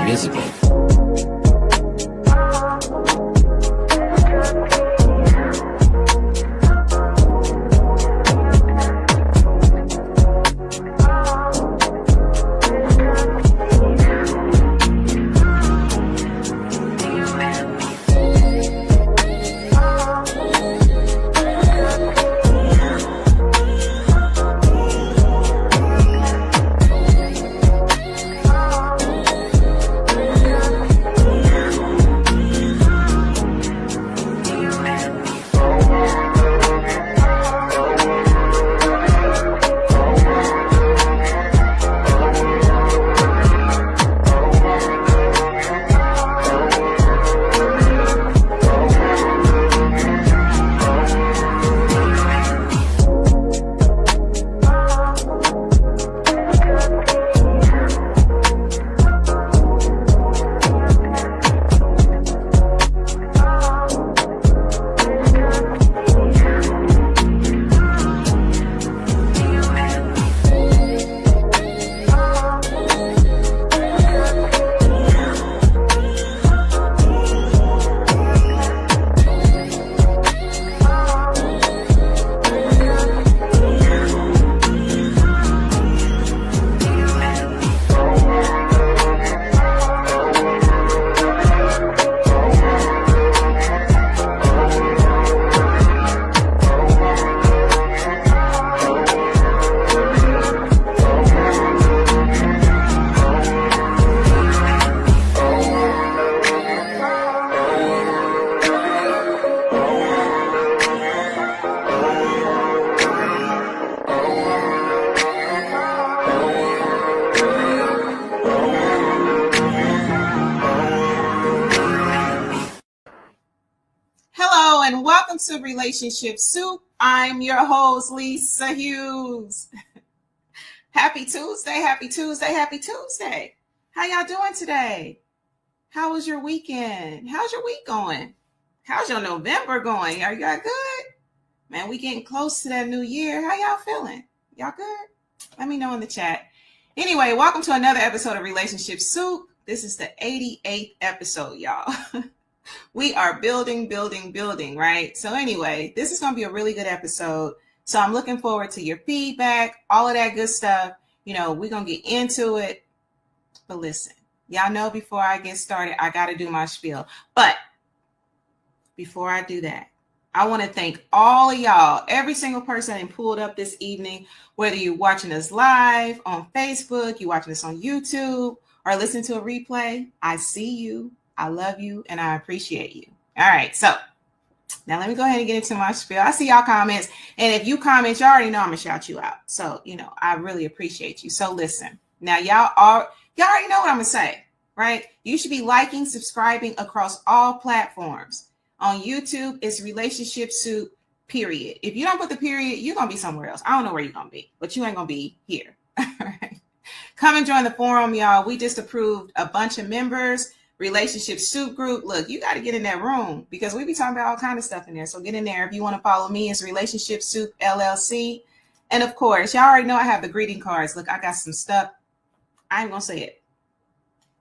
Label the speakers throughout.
Speaker 1: Music.
Speaker 2: To Relationship Soup. I'm your host, Lisa Hughes. Happy Tuesday. How y'all doing today? How was your weekend? How's your week going? How's your November going? Are y'all good? Man, we getting close to that new year. How y'all feeling? Y'all good? Let me know in the chat. Anyway, welcome to another episode of Relationship Soup. This is the 88th episode, y'all. We are building, right? So anyway, this is going to be a really good episode. So I'm looking forward to your feedback, all of that good stuff. You know, we're going to get into it. But listen, y'all know before I get started, I got to do my spiel. But before I do that, I want to thank all of y'all, every single person that pulled up this evening, whether you're watching us live on Facebook, you're watching us on YouTube, or listening to a replay. I see you. I love you and I appreciate you. All right. So now let me go ahead and get into my spiel. I see y'all comments. And if you comment, you already know I'm going to shout you out. So, you know, I really appreciate you. So listen, now y'all already know what I'm going to say, right? You should be liking, subscribing across all platforms. On YouTube, it's Relationship Soup, period. If you don't put the period, you're going to be somewhere else. I don't know where you're going to be, but you ain't going to be here. All right. Come and join the forum, y'all. We just approved a bunch of members. Relationship Soup group. Look, you got to get in that room because we be talking about all kind of stuff in there. So get in there. If you want to follow me, it's Relationship Soup LLC. And of course, y'all already know I have the greeting cards. Look, I got some stuff. I ain't going to say it.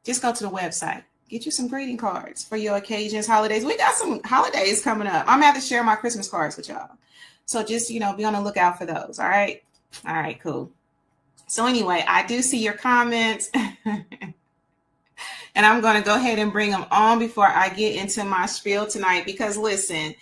Speaker 2: Just go to the website. Get you some greeting cards for your occasions, holidays. We got some holidays coming up. I'm going to have to share my Christmas cards with y'all. So just, you know, be on the lookout for those. All right. All right, cool. So anyway, I do see your comments. And I'm going to go ahead and bring them on before I get into my spiel tonight. Because listen,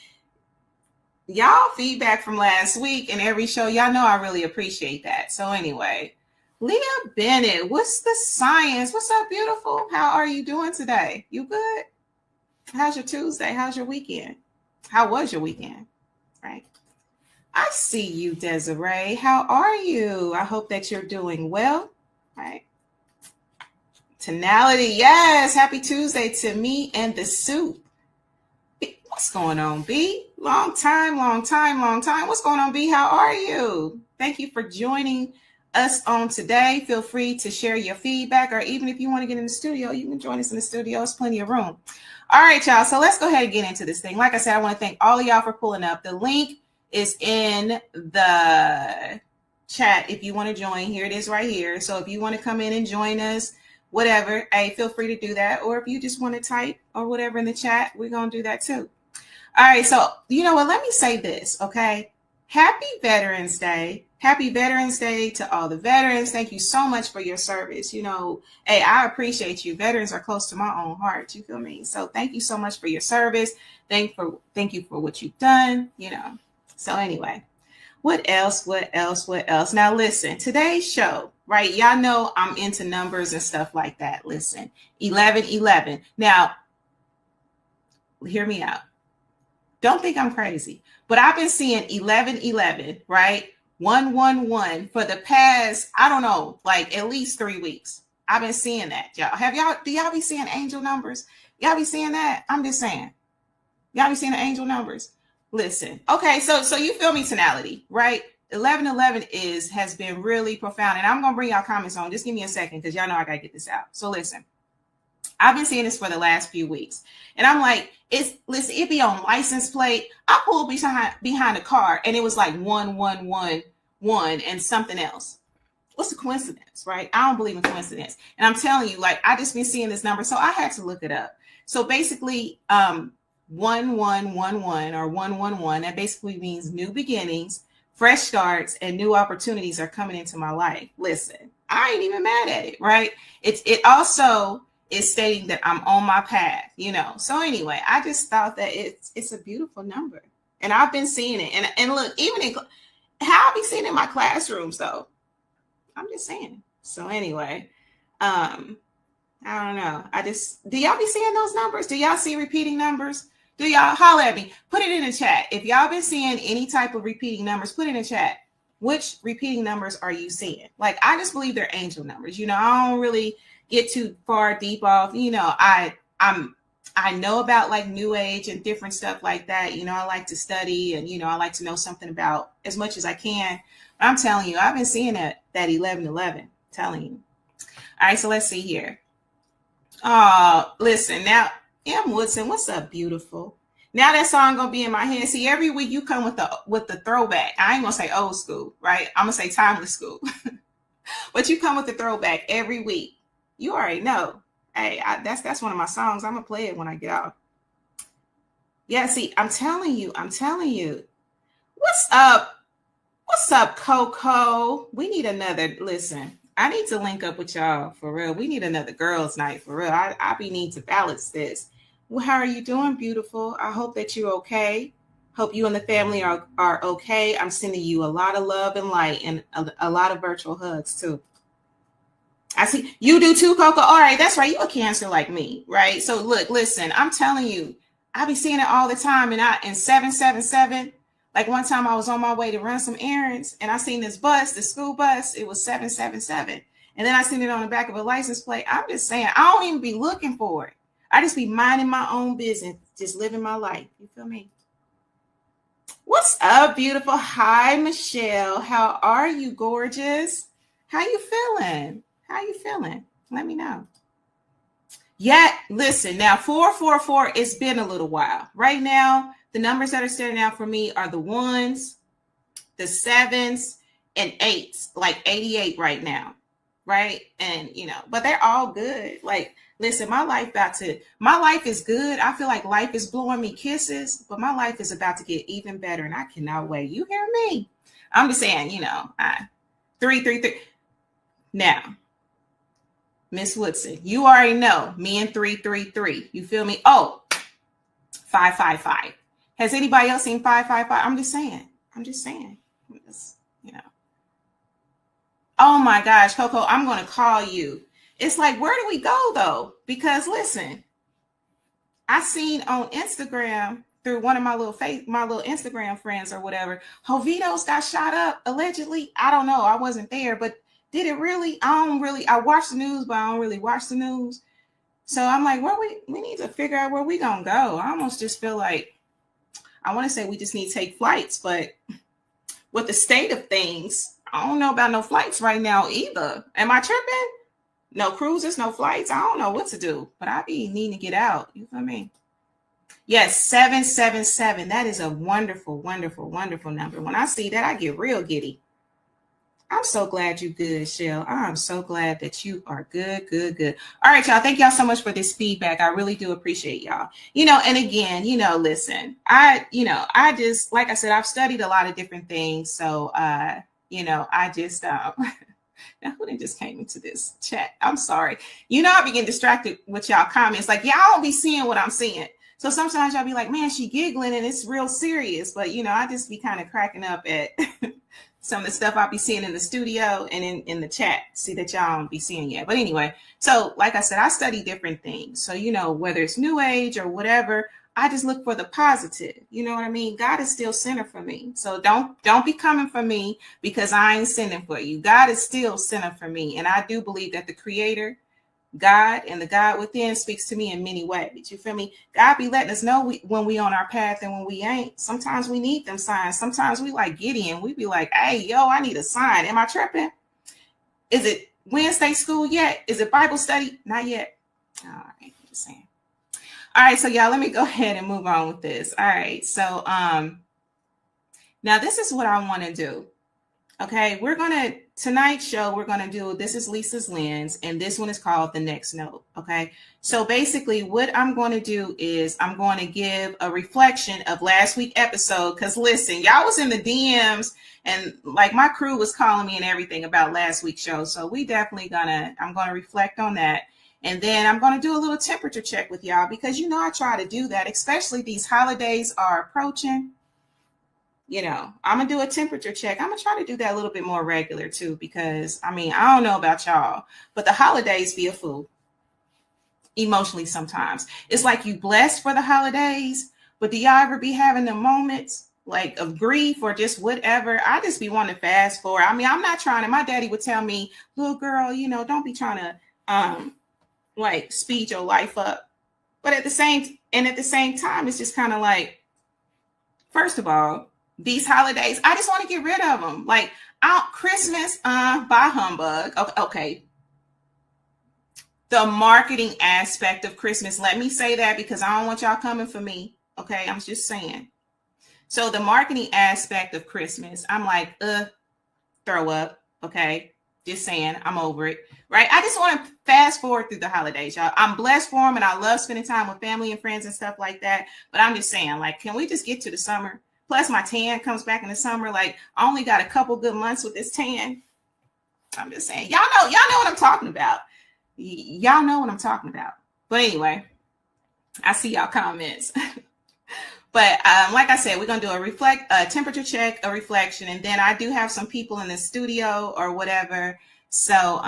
Speaker 2: y'all feedback from last week and every show, y'all know I really appreciate that. So anyway, Leah Bennett, what's the science? What's up, beautiful? How are you doing today? You good? How's your Tuesday? How's your weekend? How was your weekend? Right. I see you, Desiree. How are you? I hope that you're doing well. Right. Tonality, yes. Happy Tuesday to me and the soup. What's going on, B? Long time. What's going on, B? How are you? Thank you for joining us on today. Feel free to share your feedback, or even if you want to get in the studio, you can join us in the studio. There's plenty of room. All right, y'all. So let's go ahead and get into this thing. Like I said, I want to thank all of y'all for pulling up. The link is in the chat if you want to join. Here it is right here. So if you want to come in and join us, whatever, hey, feel free to do that. Or if you just want to type or whatever in the chat, we're going to do that too. All right. So you know what? Let me say this, okay? Happy Veterans Day. Happy Veterans Day to all the veterans. Thank you so much for your service. You know, hey, I appreciate you. Veterans are close to my own heart. You feel me? So thank you so much for your service. Thank you for what you've done, you know. So anyway, what else? Now listen, today's show, right? Y'all know I'm into numbers and stuff like that. Listen, 1111. Now, hear me out. Don't think I'm crazy, but I've been seeing 1111, right? 111 for the past, I don't know, like at least 3 weeks. I've been seeing that, y'all. Do y'all be seeing angel numbers? Y'all be seeing that? I'm just saying. Y'all be seeing the angel numbers? Listen. Okay, so you feel me, tonality, right? 1111 has been really profound. And I'm going to bring y'all comments on. Just give me a second because y'all know I got to get this out. So listen. I've been seeing this for the last few weeks. And I'm like, it be on license plate. I pulled behind a car and it was like 1111 and something else. What's the coincidence, right? I don't believe in coincidence. And I'm telling you, like, I just been seeing this number. So I had to look it up. So basically, 1111 or 111, that basically means new beginnings, fresh starts, and new opportunities are coming into my life. Listen, I ain't even mad at it, right? It also is stating that I'm on my path, you know. So anyway, I just thought that it's a beautiful number. And I've been seeing it. And look, even in how I be seeing it in my classrooms though. I'm just saying. So anyway, I don't know. Do y'all be seeing those numbers? Do y'all see repeating numbers? Do y'all holler at me? Put it in the chat. If y'all been seeing any type of repeating numbers, put it in the chat. Which repeating numbers are you seeing? Like, I just believe they're angel numbers. You know, I don't really get too far deep off. You know, I know about like new age and different stuff like that. You know, I like to study and, you know, I like to know something about as much as I can. But I'm telling you, I've been seeing that 1111, telling you. All right, so let's see here. Oh, listen, now, M. Woodson, what's up, beautiful? Now that song gonna be in my head. See, every week you come with the throwback. I ain't gonna say old school, right? I'm gonna say timeless school. But you come with the throwback every week. You already know. Hey, that's one of my songs. I'm gonna play it when I get out. Yeah, see, I'm telling you. What's up? What's up, Coco? We need another, listen, I need to link up with y'all for real. We need another girls' night for real. I need to balance this. Well, how are you doing, beautiful? I hope that you're okay. Hope you and the family are okay. I'm sending you a lot of love and light and a lot of virtual hugs too. I see you do too, Coco. All right, that's right. You a Cancer like me, right? So look, listen, I'm telling you, I be seeing it all the time. And 777, like one time I was on my way to run some errands and I seen this bus, the school bus, it was 777. And then I seen it on the back of a license plate. I'm just saying, I don't even be looking for it. I just be minding my own business, just living my life. You feel me? What's up, beautiful? Hi, Michelle. How are you, gorgeous? How you feeling? Let me know. Yeah, listen, now 444, it's been a little while. Right now, the numbers that are standing out for me are the 1s, the 7s, and 8s, like 88 right now, right? And, you know, but they're all good. Like, listen, my life is good. I feel like life is blowing me kisses, but my life is about to get even better, and I cannot wait. You hear me? I'm just saying, you know, 333. Now, Miss Woodson, you already know me and 333. You feel me? Oh, 555. Has anybody else seen 555? I'm just saying. You know. Oh my gosh, Coco, I'm going to call you. It's like, where do we go though? Because listen, I seen on Instagram through one of my little Instagram friends or whatever, Jovitos got shot up allegedly. I don't know. I wasn't there, but did it really? I watch the news, but I don't really watch the news. So I'm like, we need to figure out where we gonna go. I almost just feel like, I want to say we just need to take flights, but with the state of things, I don't know about no flights right now either. Am I tripping? No cruises, no flights. I don't know what to do, but I be needing to get out. You feel me? Yes, 777. That is a wonderful, wonderful, wonderful number. When I see that, I get real giddy. I'm so glad you're good, Shell. I'm so glad that you are good, good, good. All right, y'all. Thank y'all so much for this feedback. I really do appreciate y'all. And again, listen, I just, like I said, I've studied a lot of different things. So, I just, now who done just came into this chat? I'm sorry. I be getting distracted with y'all comments. Like, y'all don't be seeing what I'm seeing. So sometimes y'all be like, man, she giggling and it's real serious. But, I just be kind of cracking up at some of the stuff I'll be seeing in the studio and in the chat. See that y'all don't be seeing yet. But anyway, so like I said, I study different things. So, whether it's New Age or whatever, I just look for the positive. You know what I mean? God is still center for me. So don't be coming for me because I ain't sending for you. God is still center for me. And I do believe that the Creator, God, and the God within speaks to me in many ways. You feel me? God be letting us know when we on our path and when we ain't. Sometimes we need them signs. Sometimes we like Gideon. We be like, hey, yo, I need a sign. Am I tripping? Is it Wednesday school yet? Is it Bible study? Not yet. All right, I'm just saying. All right, so y'all, let me go ahead and move on with this. All right, so now this is what I want to do. Okay, tonight's show, we're going to do, this is Lisa's Lens, and this one is called The Next Note. Okay, so basically what I'm going to do is I'm going to give a reflection of last week's episode. Because listen, y'all was in the DMs and like my crew was calling me and everything about last week's show. So we definitely I'm going to reflect on that. And then I'm going to do a little temperature check with y'all because, I try to do that, especially these holidays are approaching. I'm going to do a temperature check. I'm going to try to do that a little bit more regular too, because I don't know about y'all, but the holidays be a fool emotionally sometimes. It's like you blessed for the holidays, but do y'all ever be having the moments like of grief or just whatever? I just be wanting to fast forward. I'm not trying to, my daddy would tell me, little girl, don't be trying to like speed your life up. But at the same time, it's just kind of like, first of all, these holidays, I just want to get rid of them. Like Christmas, bah humbug. Okay. The marketing aspect of Christmas, let me say that because I don't want y'all coming for me. Okay, I'm just saying. So the marketing aspect of Christmas, I'm like, throw up. Okay, just saying, I'm over it. Right? I just want to fast forward through the holidays, y'all. I'm blessed for them, and I love spending time with family and friends and stuff like that. But I'm just saying, like, can we just get to the summer? Plus, my tan comes back in the summer. Like, I only got a couple good months with this tan. I'm just saying, y'all know what I'm talking about. Y'all know what I'm talking about. But anyway, I see y'all comments. But like I said, we're going to do a temperature check, a reflection, and then I do have some people in the studio or whatever. So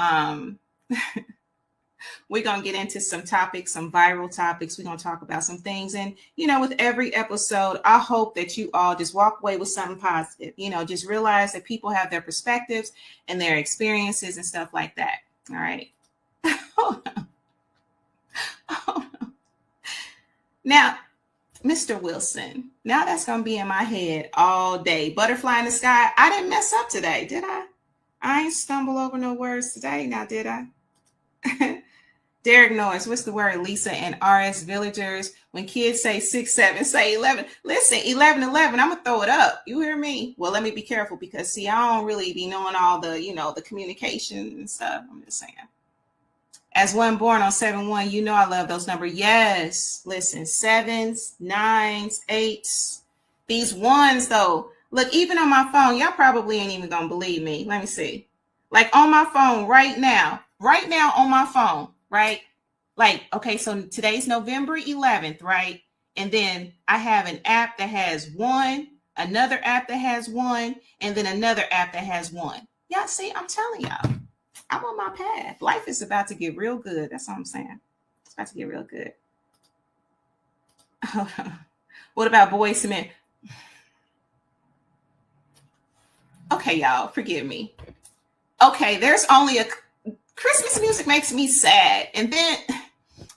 Speaker 2: we're going to get into some topics, some viral topics. We're going to talk about some things. And, with every episode, I hope that you all just walk away with something positive. Just realize that people have their perspectives and their experiences and stuff like that. All right. Oh, no. Oh, no. Now, Mr. Wilson, now that's going to be in my head all day. Butterfly in the sky. I didn't mess up today, did I? I ain't stumble over no words today, now did I? Derek Norris, what's the word? Lisa and RS Villagers. When kids say 6, 7, say 11. Listen, 11, 11, I'm going to throw it up. You hear me? Well, let me be careful because, see, I don't really be knowing all the, the communication and stuff. I'm just saying. As one born on 7-1, I love those numbers. Yes. Listen, 7s, 9s, 8s. These ones, though. Look, even on my phone, y'all probably ain't even going to believe me. Let me see. Like on my phone right now on my phone, right? Like, okay, so today's November 11th, right? And then I have an app that has 1, another app that has 1, and then another app that has 1. Y'all see, I'm telling y'all. I'm on my path. Life is about to get real good. That's all I'm saying. It's about to get real good. What about Boyz II Men? Okay, y'all, forgive me. Okay, there's only Christmas music makes me sad. And then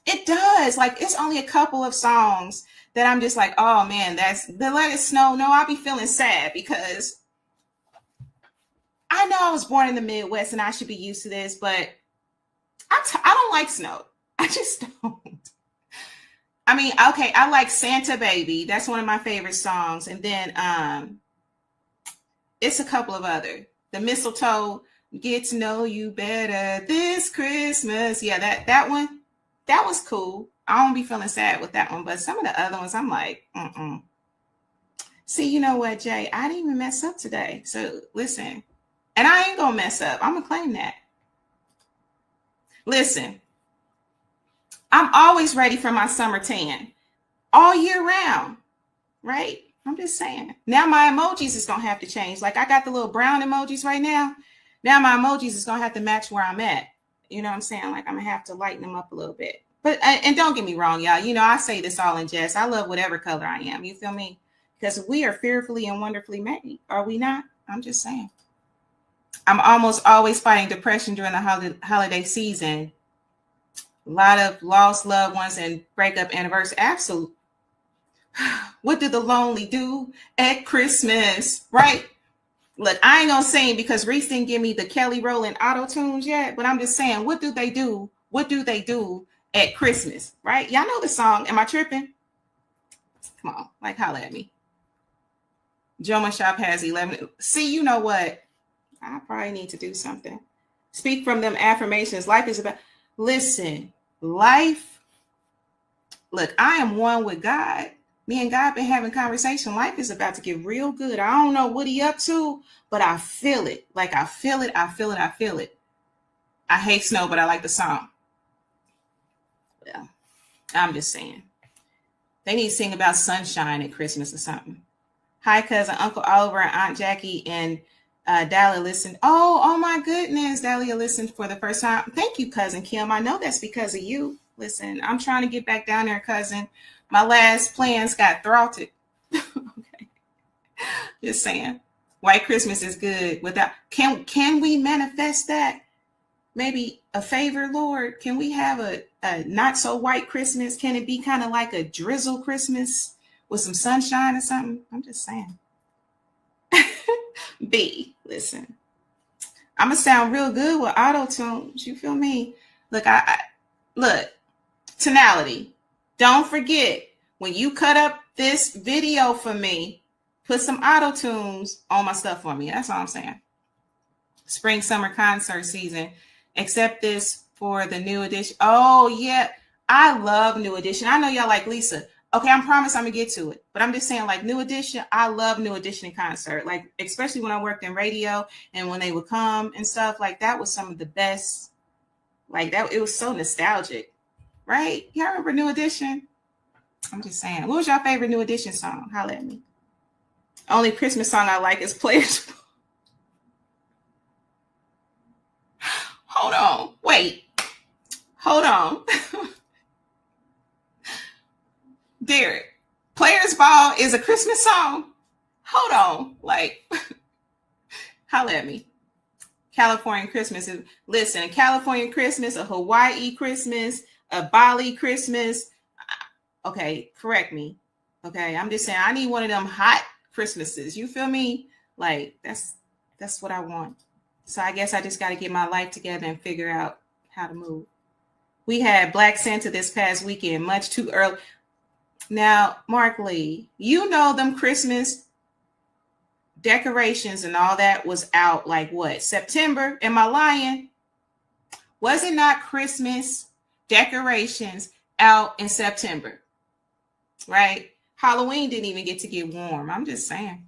Speaker 2: it does. Like, it's only a couple of songs that I'm just like, oh, man, that's the Let It Snow. No, I'll be feeling sad because I know I was born in the Midwest and I should be used to this, but I don't like snow. I just don't. Okay, I like Santa Baby. That's one of my favorite songs. And then it's a couple of other The mistletoe, get to know you better this Christmas. Yeah, that one, that was cool. I don't be feeling sad with that one, but some of the other ones, I'm like, mm-mm. See, you know what, Jay? I didn't even mess up today. So listen, and I ain't gonna mess up. I'm gonna claim that. Listen, I'm always ready for my summer tan all year round, right? I'm just saying. Now my emojis is gonna have to change. Like I got the little brown emojis right now. Now my emojis is gonna have to match where I'm at. You know what I'm saying? Like I'm gonna have to lighten them up a little bit. But and don't get me wrong, y'all. You know I say this all in jest. I love whatever color I am. You feel me? Because we are fearfully and wonderfully made. Are we not? I'm just saying. I'm almost always fighting depression during the holiday season. A lot of lost loved ones and breakup anniversary. Absolutely. What do the lonely do at Christmas? Right? Look, I ain't gonna sing because Reese didn't give me the Kelly Rowland auto tunes yet, but I'm just saying, what do they do? What do they do at Christmas? Right? Y'all know the song. Am I tripping? Come on, like holla at me. Joma Shop has 11. See, you know what? I probably need to do something. Speak from them affirmations. Life is about, listen, life. Look, I am one with God. Me and God been having conversation. Life is about to get real good. I don't know what he up to, but I feel it. Like I feel it. I feel it. I feel it. I hate snow, but I like the song. Yeah, I'm just saying. They need to sing about sunshine at Christmas or something. Hi, cousin, Uncle Oliver, and Aunt Jackie, and Dahlia listened. Oh my goodness. Dahlia listened for the first time. Thank you, cousin Kim. I know that's because of you. Listen, I'm trying to get back down there, cousin. My last plans got thwarted. Okay. Just saying. White Christmas is good without, can we manifest that? Maybe a favor, Lord? Can we have a not so white Christmas? Can it be kind of like a drizzle Christmas with some sunshine or something? I'm just saying. B, listen, I'm gonna sound real good with auto tunes. You feel me? Look, look, tonality. Don't forget when you cut up this video for me, put some auto tunes on my stuff for me. That's all I'm saying. Spring summer concert season. Accept this for the New Edition. Oh yeah, I love New Edition. I know y'all like Lisa. Okay, I promise I'm gonna get to it. But I'm just saying, like New Edition, I love New Edition in concert. Like, especially when I worked in radio and when they would come and stuff, like that was some of the best. Like that, it was so nostalgic, right? Y'all remember New Edition? I'm just saying. What was your favorite New Edition song? Holla at me. Only Christmas song I like is Players. Hold on. Wait. Hold on. Derek, Players Ball is a Christmas song? Hold on. Like, holla at me. California Christmas. Listen, a California Christmas, a Hawaii Christmas, a Bali Christmas. Okay, correct me. Okay, I'm just saying I need one of them hot Christmases. You feel me? Like, that's what I want. So I guess I just got to get my life together and figure out how to move. We had Black Santa this past weekend, much too early. Now, Mark Lee, you know them Christmas decorations and all that was out like what? September? Am I lying? Was it not Christmas decorations out in September? Right? Halloween didn't even get to get warm. I'm just saying.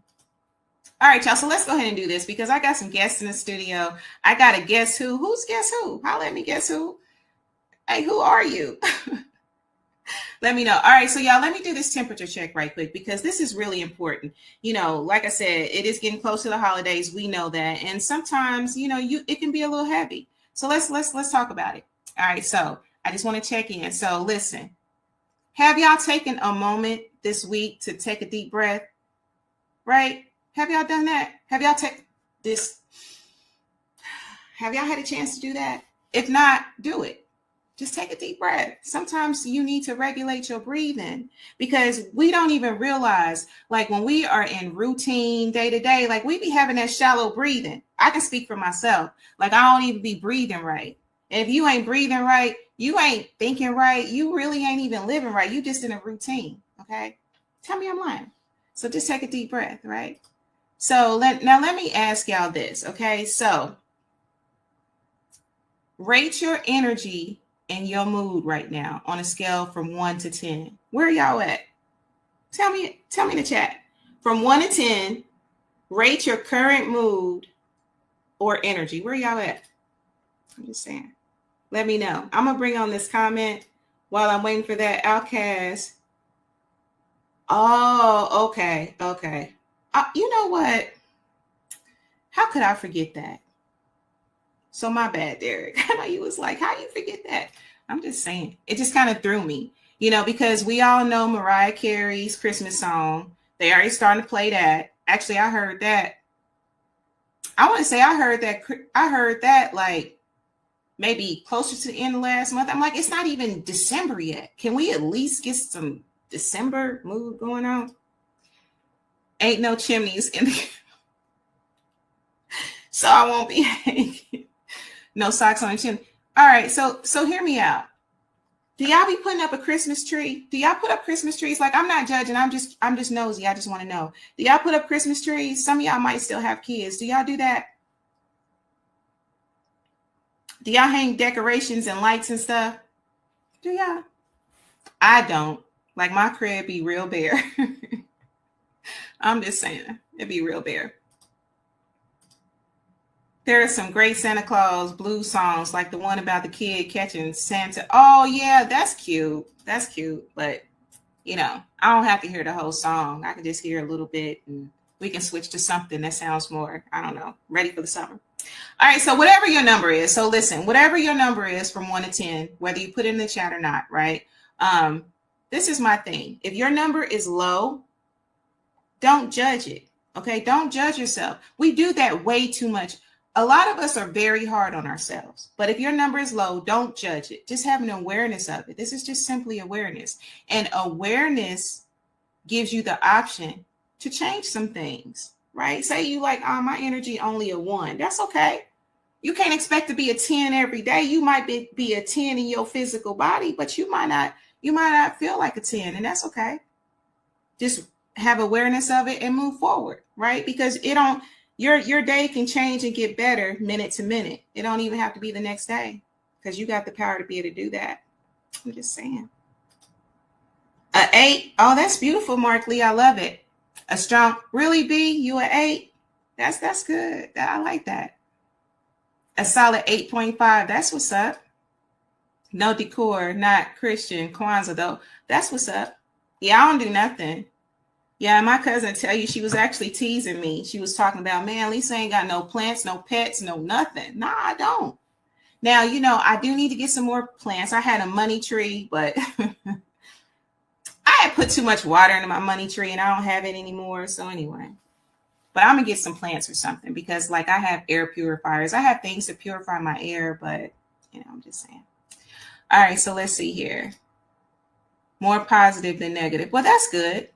Speaker 2: All right, y'all. So let's go ahead and do this because I got some guests in the studio. I got a guess who. Who's guess who? Holla at me, guess who? Hey, who are you? Let me know. All right, so y'all, let me do this temperature check right quick because this is really important. You know, like I said, it is getting close to the holidays. We know that, and sometimes, you know, it can be a little heavy. So let's talk about it. All right, so I just want to check in. So listen, have y'all taken a moment this week to take a deep breath? Right? Have y'all done that? Have y'all taken this? Have y'all had a chance to do that? If not, do it. Just take a deep breath. Sometimes you need to regulate your breathing because we don't even realize, like when we are in routine day to day, like we be having that shallow breathing. I can speak for myself. Like I don't even be breathing right. And if you ain't breathing right, you ain't thinking right. You really ain't even living right. You just in a routine. Okay. Tell me I'm lying. So just take a deep breath, right? So let me ask y'all this, okay? So rate your energy and your mood right now on a scale from 1 to 10. Where are y'all at? Tell me in the chat. From 1 to 10, rate your current mood or energy. Where y'all at? I'm just saying. Let me know. I'm going to bring on this comment while I'm waiting for that. Outcast. Oh, okay. Okay. You know what? How could I forget that? So my bad, Derek. I know you was like, how you forget that? I'm just saying. It just kind of threw me, because we all know Mariah Carey's Christmas song. They already starting to play that. Actually, I heard that. I want to say I heard that like maybe closer to the end of last month. I'm like, it's not even December yet. Can we at least get some December mood going on? Ain't no chimneys in the so I won't be hanging. No socks on the chimney. All right, so hear me out. Do y'all be putting up a Christmas tree? Do y'all put up Christmas trees? Like, I'm not judging. I'm just nosy. I just want to know. Do y'all put up Christmas trees? Some of y'all might still have kids. Do y'all do that? Do y'all hang decorations and lights and stuff? Do y'all? I don't. Like, my crib be real bare. I'm just saying. It'd be real bare. There are some great Santa Claus blues songs, like the one about the kid catching Santa. Oh, yeah, that's cute. That's cute. But, I don't have to hear the whole song. I can just hear a little bit, and we can switch to something that sounds more, I don't know, ready for the summer. All right, so whatever your number is. So listen, whatever your number is from 1 to 10, whether you put it in the chat or not, right? This is my thing. If your number is low, don't judge it, okay? Don't judge yourself. We do that way too much. A lot of us are very hard on ourselves, but if your number is low, don't judge it. Just have an awareness of it. This is just simply awareness. And awareness gives you the option to change some things, right? Say you like, my energy only a 1. That's okay. You can't expect to be a 10 every day. You might be a 10 in your physical body, but you might not feel like a 10, and that's okay. Just have awareness of it and move forward, right? Because your day can change and get better minute to minute. It don't even have to be the next day, because you got the power to be able to do that. I'm just saying. A 8. Oh, that's beautiful, Mark Lee. I love it. A strong, really, B? You an 8? That's good. I like that. A solid 8.5. That's what's up. No decor, not Christian. Kwanzaa, though. That's what's up. Yeah, I don't do nothing. Yeah, my cousin tell you she was actually teasing me. She was talking about, man, Lisa ain't got no plants, no pets, no nothing. Nah, I don't. Now, I do need to get some more plants. I had a money tree, but I had put too much water into my money tree and I don't have it anymore. So anyway, but I'm going to get some plants or something, because like I have air purifiers. I have things to purify my air, but I'm just saying. All right, so let's see here. More positive than negative. Well, that's good.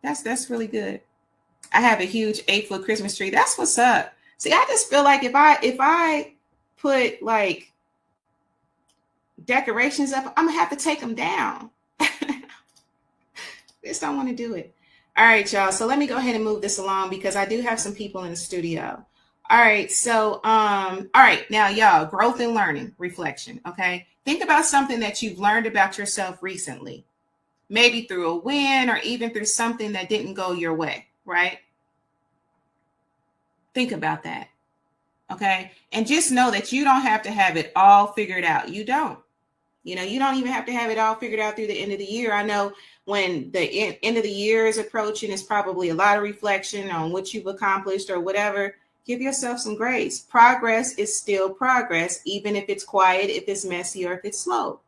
Speaker 2: That's really good. I have a huge 8-foot Christmas tree. That's what's up. See, I just feel like if I put like decorations up, I'm gonna have to take them down. Just don't want to do it. All right, y'all. So let me go ahead and move this along, because I do have some people in the studio. All right. So, all right. Now, y'all, growth and learning, reflection. Okay. Think about something that you've learned about yourself recently. Maybe through a win, or even through something that didn't go your way, right? Think about that, okay? And just know that you don't have to have it all figured out. You don't. You don't even have to have it all figured out through the end of the year. I know when the end of the year is approaching, it's probably a lot of reflection on what you've accomplished or whatever. Give yourself some grace. Progress is still progress, even if it's quiet, if it's messy, or if it's slow.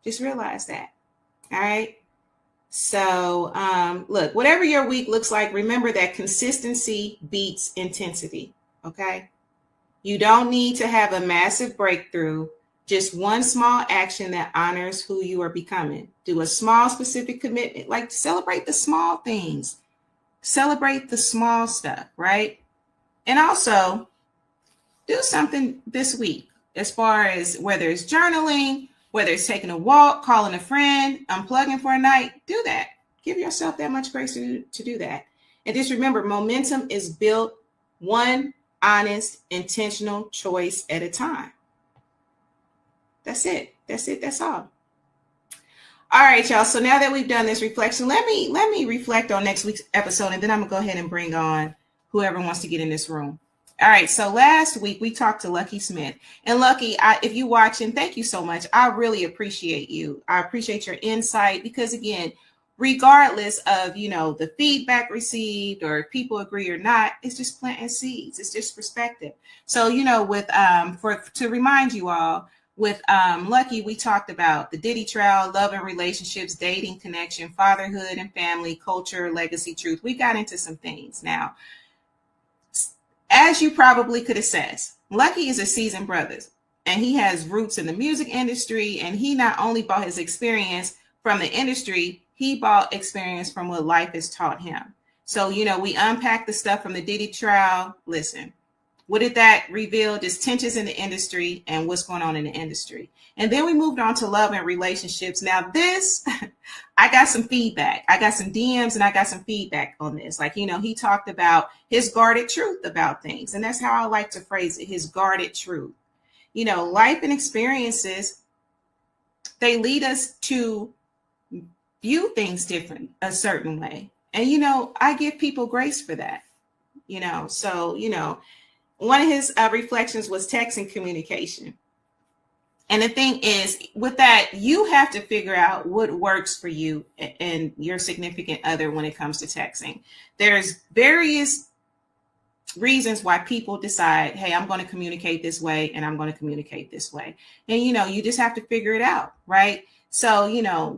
Speaker 2: Just realize that, all right? So, look, whatever your week looks like, remember that consistency beats intensity, okay? You don't need to have a massive breakthrough, just one small action that honors who you are becoming. Do a small, specific commitment, like celebrate the small things. Celebrate the small stuff, right? And also, do something this week, as far as whether it's journaling, whether it's taking a walk, calling a friend, unplugging for a night. Do that. Give yourself that much grace to do that. And just remember, momentum is built one honest, intentional choice at a time. That's it. That's it. That's all. All right, y'all. So now that we've done this reflection, let me reflect on next week's episode, and then I'm gonna go ahead and bring on whoever wants to get in this room. All right. So last week we talked to Lucky Smith, and Lucky, if you watching, thank you so much. I really appreciate you. I appreciate your insight because, again, regardless of, the feedback received or if people agree or not, it's just planting seeds. It's just perspective. So, to remind you all, with Lucky, we talked about the Diddy trial, love and relationships, dating, connection, fatherhood and family, culture, legacy, truth. We got into some things. Now, as you probably could assess, Lucky is a seasoned brother, and he has roots in the music industry, and he not only bought his experience from the industry, he bought experience from what life has taught him. So, we unpacked the stuff from the Diddy trial. Listen, what did that reveal? Just tensions in the industry and what's going on in the industry. And then we moved on to love and relationships. Now this, I got some feedback. I got some DMs and I got some feedback on this. Like, he talked about his guarded truth about things. And that's how I like to phrase it, his guarded truth. Life and experiences, they lead us to view things different, a certain way. And, I give people grace for that, so, one of his reflections was text and communication. And the thing is, with that, you have to figure out what works for you and your significant other when it comes to texting. There's various reasons why people decide, hey, I'm going to communicate this way and I'm going to communicate this way. And, you just have to figure it out, right? So,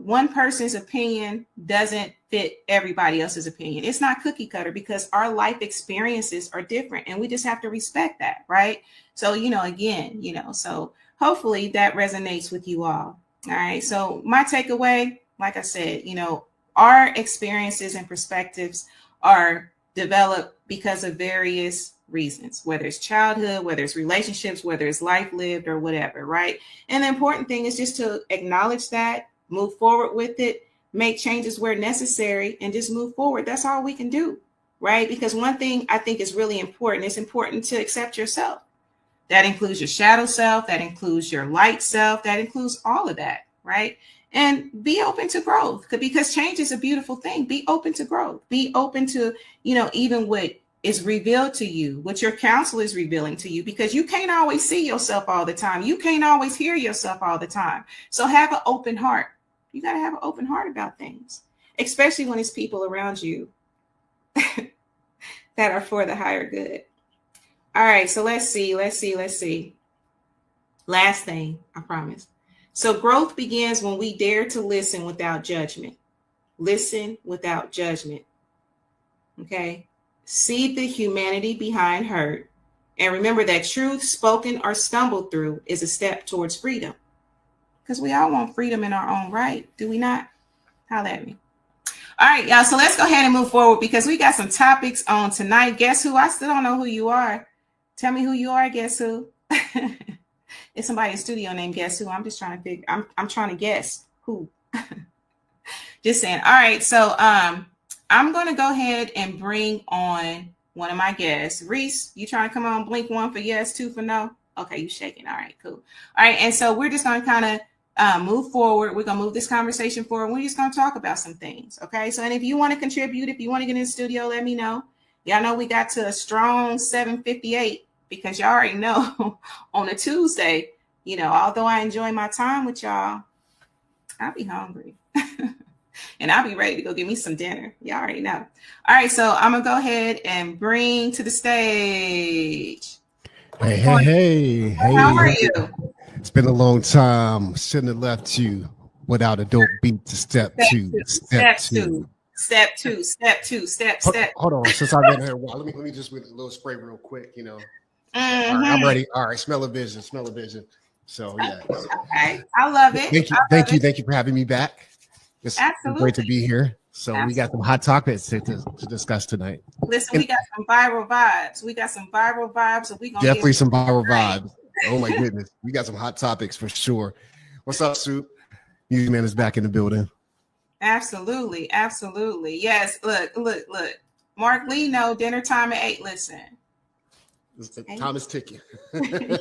Speaker 2: one person's opinion doesn't fit everybody else's opinion. It's not cookie cutter because our life experiences are different and we just have to respect that, right? So, again, so hopefully that resonates with you all. All right. So my takeaway, like I said, our experiences and perspectives are developed because of various reasons, whether it's childhood, whether it's relationships, whether it's life lived or whatever, right? And the important thing is just to acknowledge that, move forward with it, make changes where necessary, and just move forward. That's all we can do, right? Because one thing I think is really important, it's important to accept yourself. That includes your shadow self, that includes your light self, that includes all of that, right? And be open to growth because change is a beautiful thing. Be open to growth. Be open to, even what is revealed to you, what your counselor is revealing to you, because you can't always see yourself all the time. You can't always hear yourself all the time. So have an open heart. You got to have an open heart about things, especially when it's people around you that are for the higher good. All right. So let's see. Last thing, I promise. So growth begins when we dare to listen without judgment. Listen without judgment. Okay. See the humanity behind hurt. And remember that truth spoken or stumbled through is a step towards freedom. Because we all want freedom in our own right. Do we not? Holla at me. All right, y'all. So let's go ahead and move forward because we got some topics on tonight. Guess who? I still don't know who you are. Tell me who you are. Guess who? It's somebody in studio named Guess Who. I'm just trying to figure. I'm trying to guess who. Just saying. All right. So I'm going to go ahead and bring on one of my guests. Reese, you trying to come on? Blink one for yes, two for no. Okay, you shaking. All right, cool. All right, and so we're just going to kind of move forward. We're going to move this conversation forward. We're just going to talk about some things. Okay, so and if you want to contribute, if you want to get in the studio, let me know. Y'all know we got to a strong 7:58 because y'all already know on a Tuesday, although I enjoy my time with y'all, I'll be hungry. And I'll be ready to go get me some dinner. Y'all already know. All right, so I'm going to go ahead and bring to the stage.
Speaker 1: Hey.
Speaker 2: How are you?
Speaker 1: It's been a long time. Shouldn't have left you without a dope beat to step two.
Speaker 2: Step two.
Speaker 1: Hold on. Since I've been here a while, let me just with a little spray real quick, All right, I'm ready. All right, smell of vision. So, yeah.
Speaker 2: Okay. I love it.
Speaker 1: Thank you for having me back. It's great to be here. So we got some hot topics to discuss tonight.
Speaker 2: Listen, we got some viral vibes. So we gonna
Speaker 1: definitely some viral vibes. Oh my goodness, we got some hot topics for sure. What's up, Soup? Music Man is back in the building.
Speaker 2: Absolutely. Yes. Look. Mark Lee, no, dinner time at 8. Listen.
Speaker 1: Time is ticking.
Speaker 2: And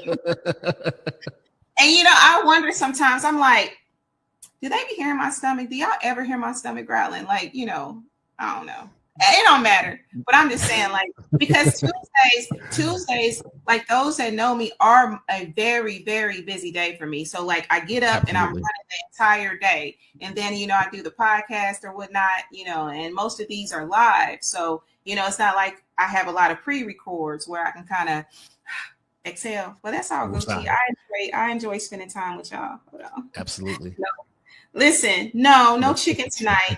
Speaker 2: I wonder sometimes, I'm like, do they be hearing my stomach? Do y'all ever hear my stomach growling? Like, I don't know. It don't matter. But I'm just saying, like, because Tuesdays, like those that know me, are a very, very busy day for me. So like I get up and I'm running the entire day. And then, I do the podcast or whatnot, and most of these are live. So, it's not like I have a lot of pre-records where I can kind of exhale. But that's all good. I enjoy spending time with y'all. Hold on.
Speaker 1: Absolutely.
Speaker 2: No. Listen, no chicken tonight.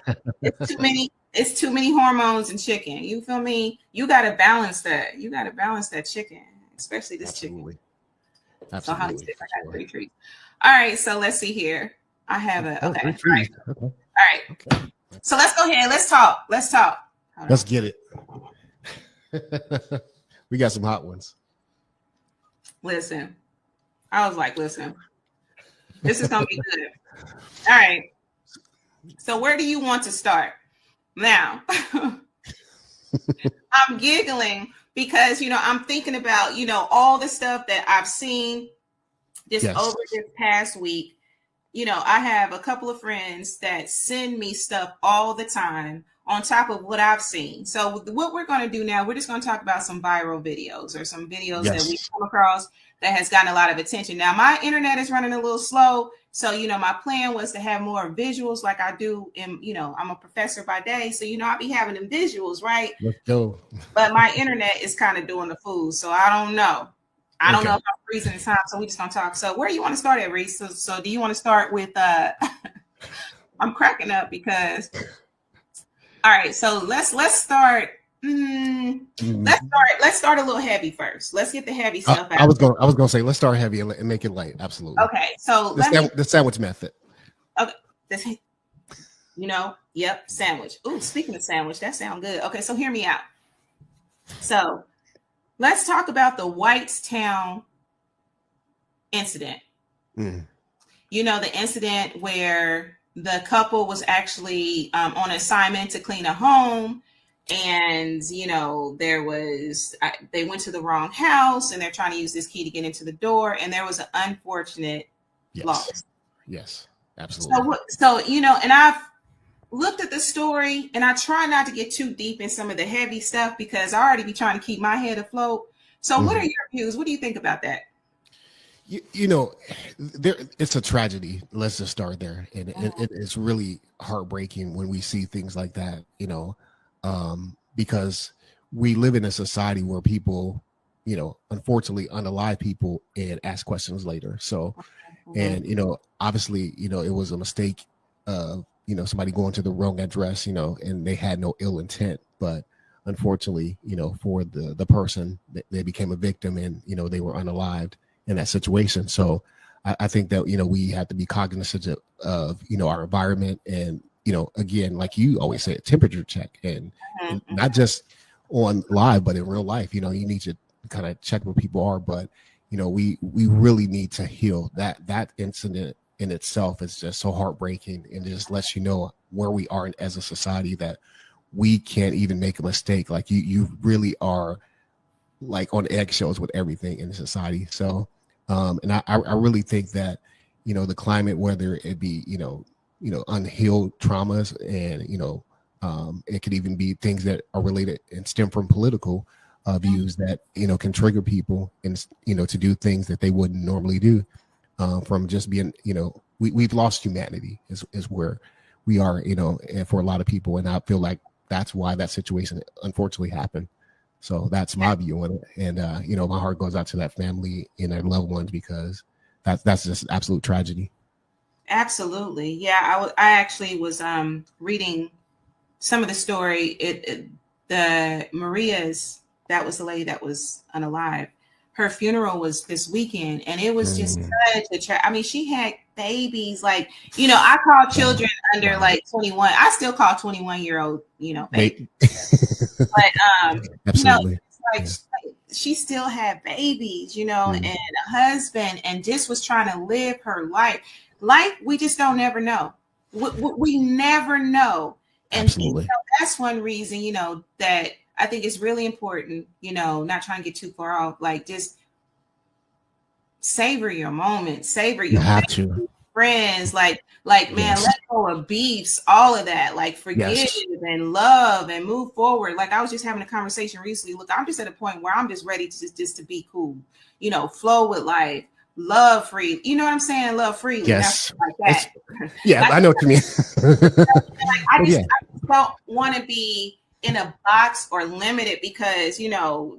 Speaker 2: It's too many hormones in chicken. You feel me? You got to balance that. You got to balance that chicken, especially this chicken.
Speaker 1: Absolutely.
Speaker 2: So I got 3 treats. All right, so let's see here. I have a okay. All right.
Speaker 1: Okay.
Speaker 2: All right. Okay. So let's go ahead. Let's talk.
Speaker 1: Let's get it. We got some hot ones.
Speaker 2: Listen, I was like, this is gonna be good. All right. So where do you want to start? Now, I'm giggling because, I'm thinking about, all the stuff that I've seen over this past week. I have a couple of friends that send me stuff all the time on top of what I've seen. So what we're going to do now, we're just going to talk about some viral videos or some videos that we've come across that has gotten a lot of attention. Now, my internet is running a little slow. So, my plan was to have more visuals like I do in, I'm a professor by day. So, I'll be having them visuals, right?
Speaker 1: Let's go.
Speaker 2: But my internet is kind of doing the food. So I don't know. I don't know if I'm freezing the time. So we just going to talk. So where do you want to start at, Reese? So do you want to start with, I'm cracking up because, all right. So let's start. Let's start a little heavy first. Let's get the heavy stuff out.
Speaker 1: I was gonna say let's start heavy and make it light. Absolutely.
Speaker 2: Okay, so
Speaker 1: the sandwich method.
Speaker 2: Okay, yep, sandwich. Ooh, speaking of sandwich, that sounds good. Okay, so hear me out. So let's talk about the Whitestown incident. The incident where the couple was actually on assignment to clean a home. And, they went to the wrong house and they're trying to use this key to get into the door. And there was an unfortunate loss.
Speaker 1: Yes, absolutely.
Speaker 2: So, and I've looked at the story and I try not to get too deep in some of the heavy stuff because I already be trying to keep my head afloat. So what are your views? What do you think about that? It's a tragedy. Let's just start there. And it's really heartbreaking when we see things like that, because we live in a society where people, unfortunately unalive people and ask questions later. So, and, obviously, it was a mistake of, somebody going to the wrong address, and they had no ill intent, but unfortunately, for the person, they became a victim and, they were unalived in that situation. So I think that, we have to be cognizant of, our environment and, again, like you always say, temperature check and not just on live, but in real life, you need to kind of check where people are. But, we really need to heal. That incident in itself is just so heartbreaking and just lets you know where we are as a society, that we can't even make a mistake. Like you really are like on eggshells with everything in society. So, and I really think that, the climate, whether it be, unhealed traumas and, it could even be things that are related and stem from political views that, can trigger people and, to do things that they wouldn't normally do, from just being, we've lost humanity is where we are, and for a lot of people. And I feel like that's why that situation unfortunately happened. So that's my view on it. And, my heart goes out to that family and their loved ones because that's just absolute tragedy. Absolutely. Yeah. I actually was reading some of the story. The Maria's, that was the lady that was unalive. Her funeral was this weekend and it was just such a she had babies. Like, I call children under like 21. I still call 21-year-old, baby. But,
Speaker 1: absolutely.
Speaker 2: She still had babies, and a husband, and just was trying to live her life. Like, we just don't never know. We never know. And,
Speaker 1: absolutely.
Speaker 2: That's one reason, that I think it's really important, not trying to get too far off, like just savor your moments, savor your friends, like man, let go of beefs, all of that, like forgive and love and move forward. Like I was just having a conversation recently. Look, I'm just at a point where I'm just ready to just to be cool, flow with life, love free. You know what I'm saying? Love freely.
Speaker 1: Yes.
Speaker 2: Like that.
Speaker 1: Yeah, I know what you mean.
Speaker 2: I just don't want to be in a box or limited because,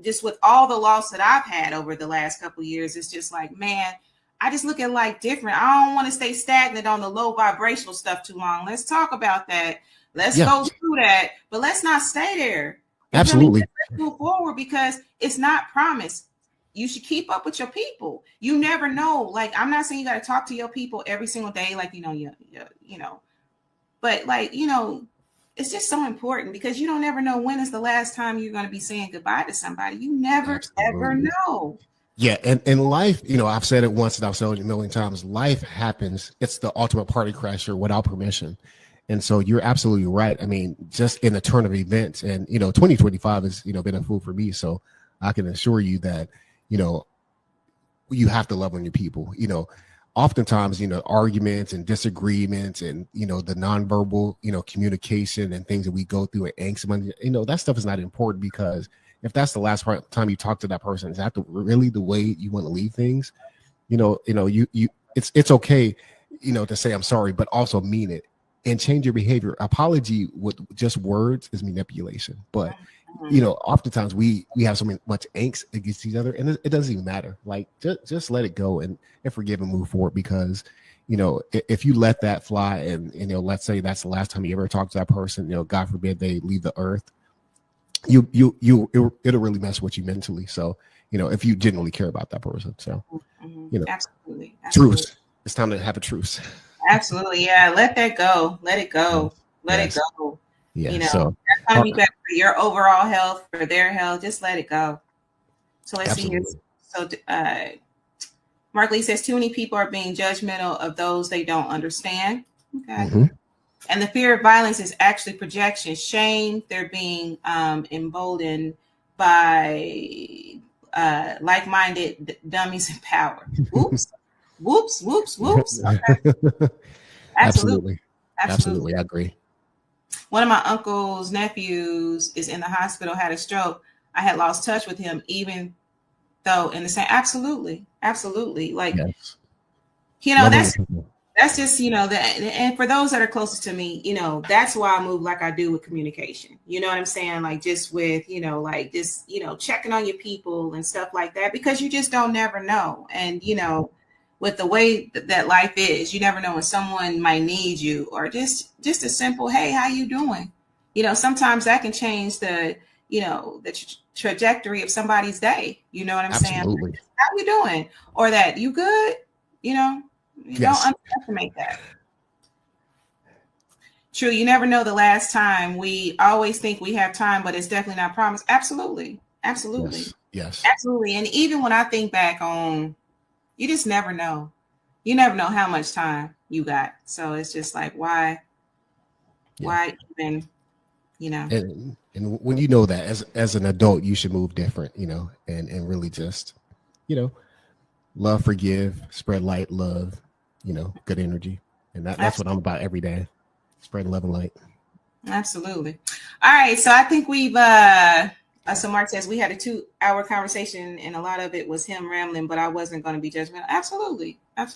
Speaker 2: just with all the loss that I've had over the last couple of years, it's just like, man, I just look at life different. I don't want to stay stagnant on the low vibrational stuff too long. Let's talk about that. Let's go through that, but let's not stay there.
Speaker 1: Absolutely.
Speaker 2: Let's move forward because it's not promised. You should keep up with your people. You never know. Like, I'm not saying you got to talk to your people every single day. Like, but like, it's just so important because you don't ever know when is the last time you're going to be saying goodbye to somebody. You never, ever know.
Speaker 1: Yeah. And in life, I've said it once and I've said it a million times. Life happens. It's the ultimate party crasher without permission. And so you're absolutely right. I mean, just in the turn of events and, 2025 has, been a fool for me. So I can assure you that, you have to love on your people, oftentimes, arguments and disagreements and, the nonverbal, communication and things that we go through and angst, that stuff is not important because if that's the last time you talk to that person, is that really the way you want to leave things? It's okay, to say I'm sorry, but also mean it and change your behavior. Apology with just words is manipulation, but oftentimes we have so much angst against each other and it doesn't even matter. Like just let it go and forgive and move forward because, if you let that fly and, let's say that's the last time you ever talk to that person, God forbid they leave the earth, it'll really mess with you mentally. So, if you genuinely care about that person. So,
Speaker 2: absolutely.
Speaker 1: Truce. It's time to have a truce.
Speaker 2: Absolutely. Yeah. Let that go. Let it go. Let it go.
Speaker 1: Yeah. So
Speaker 2: that's going to be better for your overall health, for their health. Just let it go. So let's see here. So Mark Lee says too many people are being judgmental of those they don't understand. Okay. And the fear of violence is actually projection, shame. They're being emboldened by like-minded dummies in power. Whoops. Whoops. Okay. Absolutely.
Speaker 1: I agree.
Speaker 2: One of my uncle's nephews is in the hospital, had a stroke. I had lost touch with him, even though in the same. Absolutely. Like, that's just, and for those that are closest to me, that's why I move like I do with communication. You know what I'm saying? Like just with, like just, checking on your people and stuff like that, because you just don't never know. And, with the way that life is, you never know when someone might need you or just a simple, hey, how you doing? Sometimes that can change the, the trajectory of somebody's day. You know what I'm saying? How you doing? Or that you good? Don't underestimate that. True. You never know the last time. We always think we have time, but it's definitely not promised. Absolutely.
Speaker 1: Yes.
Speaker 2: Absolutely. And even when I think back on, you just never know. You never know how much time you got. So it's just like, why even,
Speaker 1: And when you know that as an adult, you should move different, and really just, love, forgive, spread light, love, good energy. And that's what I'm about every day. Spread love and light.
Speaker 2: Absolutely. All right. So I think we've, so Mark says we had a 2-hour conversation and a lot of it was him rambling, but I wasn't going to be judgmental. Absolutely. All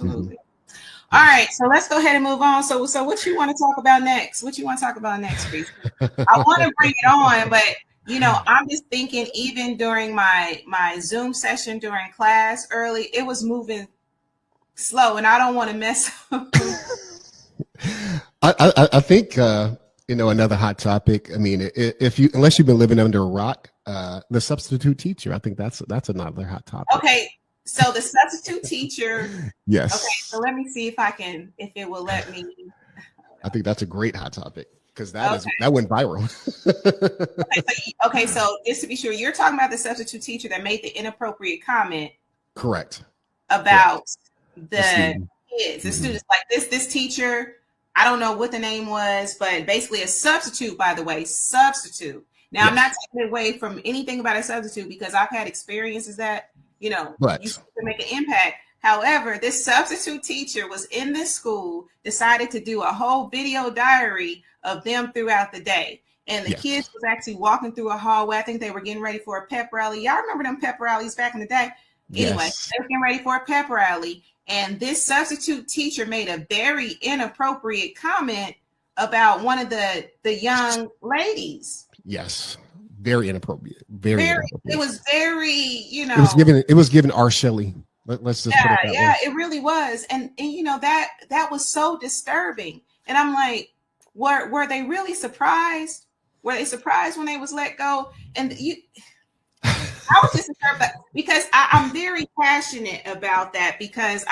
Speaker 2: right. So let's go ahead and move on. So what you want to talk about next? Chris? I want to bring it on, but I'm just thinking even during my Zoom session during class early, it was moving slow and I don't want to mess up.
Speaker 1: I think, another hot topic. I mean, unless you've been living under a rock, the substitute teacher, I think that's another hot topic.
Speaker 2: Okay. So the substitute teacher.
Speaker 1: Yes.
Speaker 2: Okay. So let me see if it will let me.
Speaker 1: I think that's a great hot topic because that went viral.
Speaker 2: Okay. So just to be sure, you're talking about the substitute teacher that made the inappropriate comment.
Speaker 1: Correct.
Speaker 2: About the kids, the students. Like this teacher, I don't know what the name was, but basically a substitute, by the way, Now, I'm not
Speaker 1: Yes.
Speaker 2: taking it away from anything about a substitute because I've had experiences that, you
Speaker 1: But
Speaker 2: can make an impact. However, this substitute teacher was in this school, decided to do a whole video diary of them throughout the day. And the kids
Speaker 1: yes.
Speaker 2: was actually walking through a hallway. I think they were getting ready for a pep rally. Y'all remember them pep rallies back in the day? Anyway,
Speaker 1: Yes.
Speaker 2: they were getting ready for a pep rally. And this substitute teacher made a very inappropriate comment about one of the young ladies.
Speaker 1: Yes. Very inappropriate. Very inappropriate.
Speaker 2: It was very,
Speaker 1: It was given R. Shelley. Let's just put it that way.
Speaker 2: it really was. And that was so disturbing. And I'm like, were they really surprised? Were they surprised when they was let go? And I was just disturbed because I'm very passionate about that, because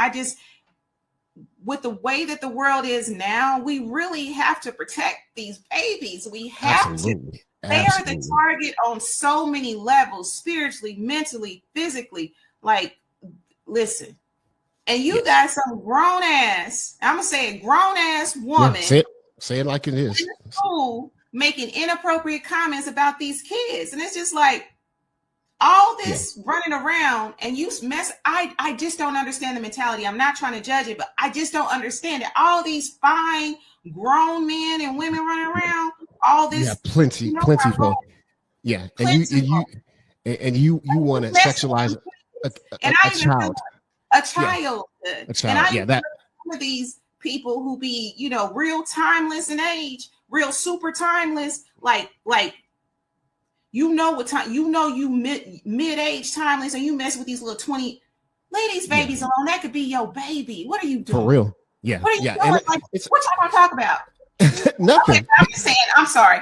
Speaker 2: with the way that the world is now, we really have to protect these babies. We have
Speaker 1: Absolutely.
Speaker 2: to. They are the target on so many levels, spiritually, mentally, physically. Like, listen, and you got some grown ass, I'm gonna say a grown ass woman.
Speaker 1: Yeah, say it like it is.
Speaker 2: In school making inappropriate comments about these kids. And it's just like, all this running around and you mess. I just don't understand the mentality. I'm not trying to judge it, but I just don't understand it. All these fine grown men and women running around, all this.
Speaker 1: Yeah, plenty folk. Yeah, and you want to sexualize a child.
Speaker 2: A child.
Speaker 1: A child. Yeah, that.
Speaker 2: Some of these people who be, real timeless in age, real super timeless, like. What time you mid-age timeless, and you mess with these little 20 ladies, babies alone. That could be your baby. What are you doing?
Speaker 1: For real. Yeah.
Speaker 2: What are you doing? Like, what y'all gonna talk about?
Speaker 1: Nothing.
Speaker 2: Okay, I'm just saying, I'm sorry.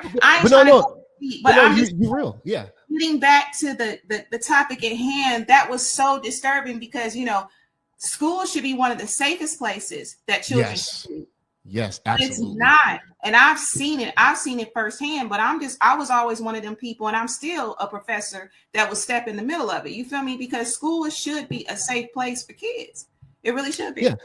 Speaker 1: You real. Yeah.
Speaker 2: Getting back to the topic at hand, that was so disturbing because school should be one of the safest places that children should be.
Speaker 1: Yes, absolutely.
Speaker 2: It's not. And I've seen it firsthand, but I was always one of them people, and I'm still a professor that will step in the middle of it. You feel me? Because school should be a safe place for kids. It really should be.
Speaker 1: Yeah.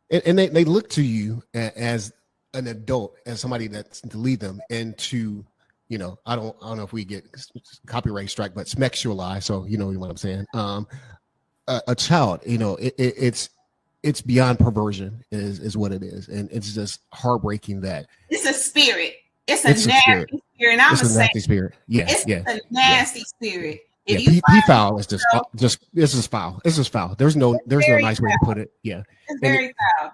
Speaker 1: And they look to you as an adult, as somebody that's to lead them into, I don't know if we get copyright strike, but sexualize. So, you know what I'm saying? A child, it's beyond perversion is what it is. And it's just heartbreaking that
Speaker 2: it's a spirit. It's a nasty spirit. And I'm
Speaker 1: a nasty spirit. Yeah.
Speaker 2: It's a nasty spirit.
Speaker 1: P-foul is this is foul. This is foul. There's no nice way to put it. Yeah.
Speaker 2: It's very foul.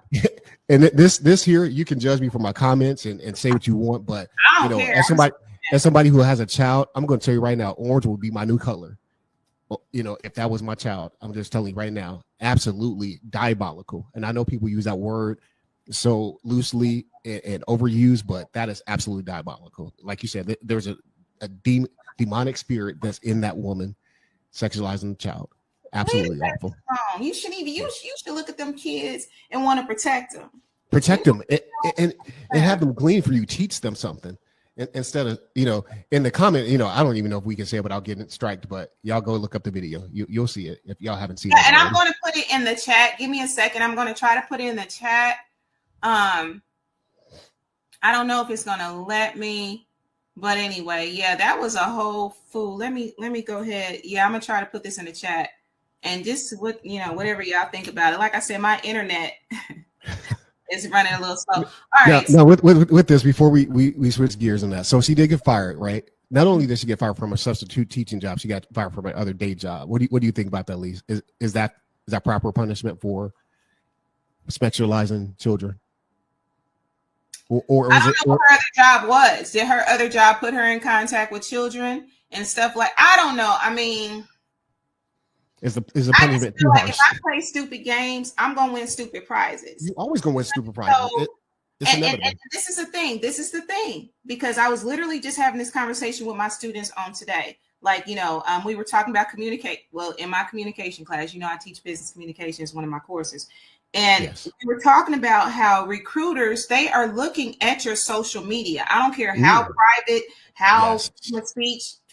Speaker 1: And this here, you can judge me for my comments and say what you want, but
Speaker 2: I don't care.
Speaker 1: As somebody who has a child, I'm going to tell you right now, orange would be my new color. If that was my child, I'm just telling you right now, absolutely diabolical. And I know people use that word so loosely and overused, but that is absolutely diabolical. Like you said, there's a demonic spirit that's in that woman sexualizing the child. Absolutely awful.
Speaker 2: You should look at them kids and want to protect them.
Speaker 1: Protect them and have them glean for you, teach them something. Instead of, in the comment, I don't even know if we can say it without getting striked, but y'all go look up the video. You'll see it if y'all haven't seen it.
Speaker 2: And I'm going to put it in the chat. Give me a second. I'm going to try to put it in the chat. I don't know if it's going to let me, but anyway, yeah, that was a whole fool. Let me go ahead. Yeah, I'm going to try to put this in the chat and just whatever y'all think about it. Like I said, my internet is running a little slow. All right.
Speaker 1: Now with this, before we switch gears on that. So she did get fired, right? Not only did she get fired from a substitute teaching job, she got fired from another day job. What do you think about that, Lise? Is that proper punishment for sexualizing children? Or
Speaker 2: I don't know what her other job was. Did her other job put her in contact with children and stuff like? I don't know. I mean,
Speaker 1: is the punishment too harsh?
Speaker 2: If I play stupid games, I'm gonna win stupid prizes.
Speaker 1: You always gonna win stupid prizes.
Speaker 2: So, and this is the thing. This is the thing, because I was literally just having this conversation with my students on today. Like, we were talking about communicate. Well, in my communication class, I teach business communication as one of my courses. And we were talking about how recruiters, they are looking at your social media. I don't care how private, how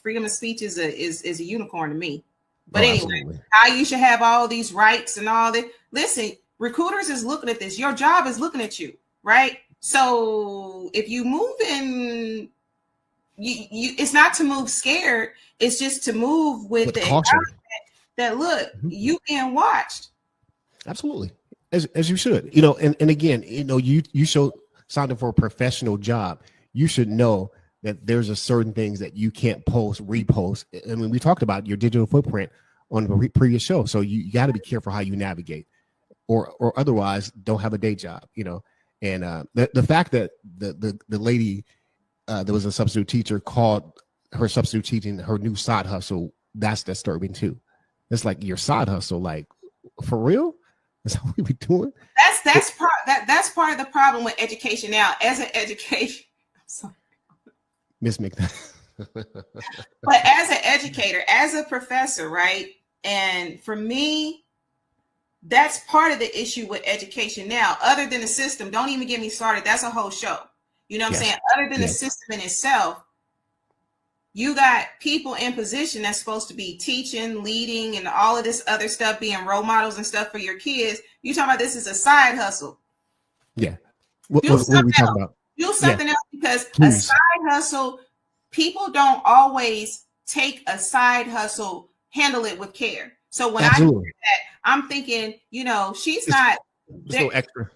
Speaker 2: freedom of speech is a unicorn to me. But anyway, how you should have all these rights and all that. Listen, recruiters is looking at this. Your job is looking at you, right? So if you move in it's not to move scared. It's just to move with the
Speaker 1: caution.
Speaker 2: That look, you being watched.
Speaker 1: Absolutely. As you should, you know, and again, you know, you show signing for a professional job. You should know that there's a certain things that you can't post, repost. I mean, we talked about your digital footprint on the previous show. So you got to be careful how you navigate, or otherwise don't have a day job, you know. And the fact that the lady that was a substitute teacher called her substitute teaching her new side hustle, that's disturbing too. It's like your side hustle, like for real? That's what we be doing.
Speaker 2: That's part of the problem with education now. As an education, I'm sorry.
Speaker 1: Miss McNair.
Speaker 2: But as an educator, as a professor, right? And for me, that's part of the issue with education now. Other than the system, don't even get me started. That's a whole show. You know what I'm saying? Other than the system in itself, you got people in position that's supposed to be teaching, leading, and all of this other stuff, being role models and stuff for your kids. You talking about this is a side hustle.
Speaker 1: Yeah. What are we talking about?
Speaker 2: Do something else, because a side hustle, people don't always take a side hustle, handle it with care. So when I hear that, I'm thinking, you know,
Speaker 1: extra.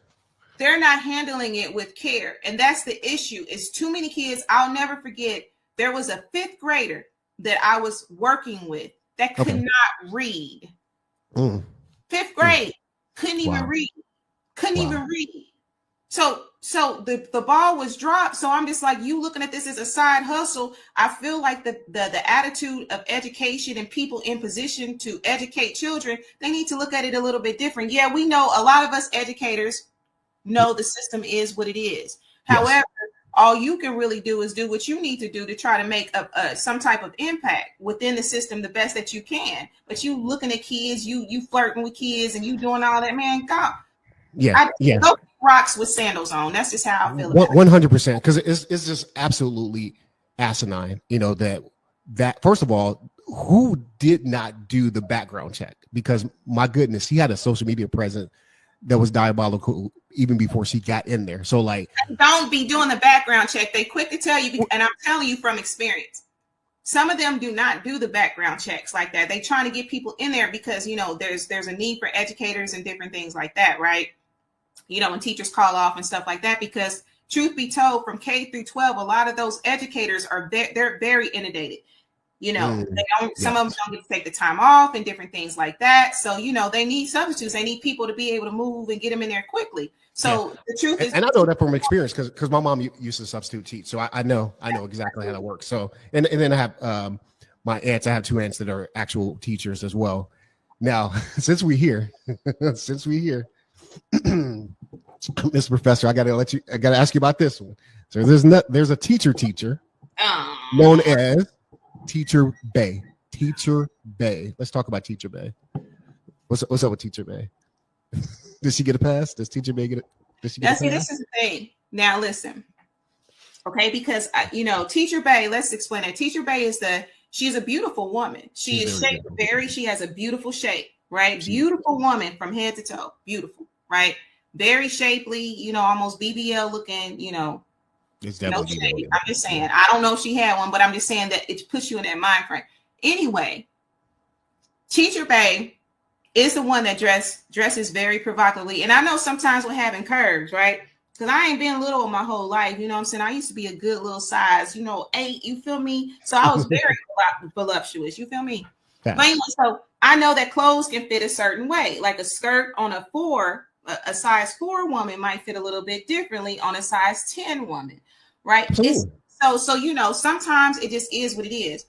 Speaker 2: They're not handling it with care. And that's the issue. It's too many kids. I'll never forget. There was a 5th grader that I was working with that could not read. 5th grade, couldn't even read. Couldn't even read. So the ball was dropped. So I'm just like, you looking at this as a side hustle. I feel like the attitude of education and people in position to educate children, they need to look at it a little bit different. Yeah, we know a lot of us educators know the system is what it is. However, all you can really do is do what you need to do to try to make some type of impact within the system the best that you can. But you looking at kids, you flirting with kids, and you doing all that, man. God, go rocks with sandals on. That's just how I feel about
Speaker 1: 100%. Because it's just absolutely asinine. You know that first of all, who did not do the background check? Because my goodness, he had a social media presence that was diabolical even before she got in there. So like,
Speaker 2: don't be doing the background check. They quick to tell you, and I'm telling you from experience, some of them do not do the background checks like that. They trying to get people in there because, you know, there's a need for educators and different things like that, right? You know, when teachers call off and stuff like that, because truth be told, from K through 12, a lot of those educators they're very inundated. You know, some of them don't get to take the time off and different things like that. So, you know, they need substitutes. They need people to be able to move and get them in there quickly. So the truth is,
Speaker 1: and I know that from experience because my mom used to substitute teach, so I know exactly how that works. So, and then I have my aunts. I have 2 aunts that are actual teachers as well. Now, since we're here, Mr. Professor, I gotta ask you about this one. So there's a teacher known as Teacher Bay. Teacher Bay. Let's talk about Teacher Bay. What's up with Teacher Bay? Did she get a pass? Does Teacher Bay get it?
Speaker 2: This is the thing. Now listen, okay? Because you know, Teacher Bay. Let's explain it. Teacher Bay she's a beautiful woman. She is shaped very. She has a beautiful shape, right? Beautiful woman from head to toe. Beautiful, right? Very shapely. You know, almost BBL looking. You know.
Speaker 1: It's definitely
Speaker 2: no, I'm just saying. I don't know if she had one, but I'm just saying that it puts you in that mind frame. Anyway, Teacher Bay is the one that dresses very provocatively. And I know sometimes we're having curves, right? Because I ain't been little my whole life. You know what I'm saying? I used to be a good little size, 8, you feel me? So I was very voluptuous, you feel me? Yeah. But anyway, so I know that clothes can fit a certain way. Like a skirt on a size 4 woman might fit a little bit differently on a size 10 woman, right? So you know, sometimes it just is what it is.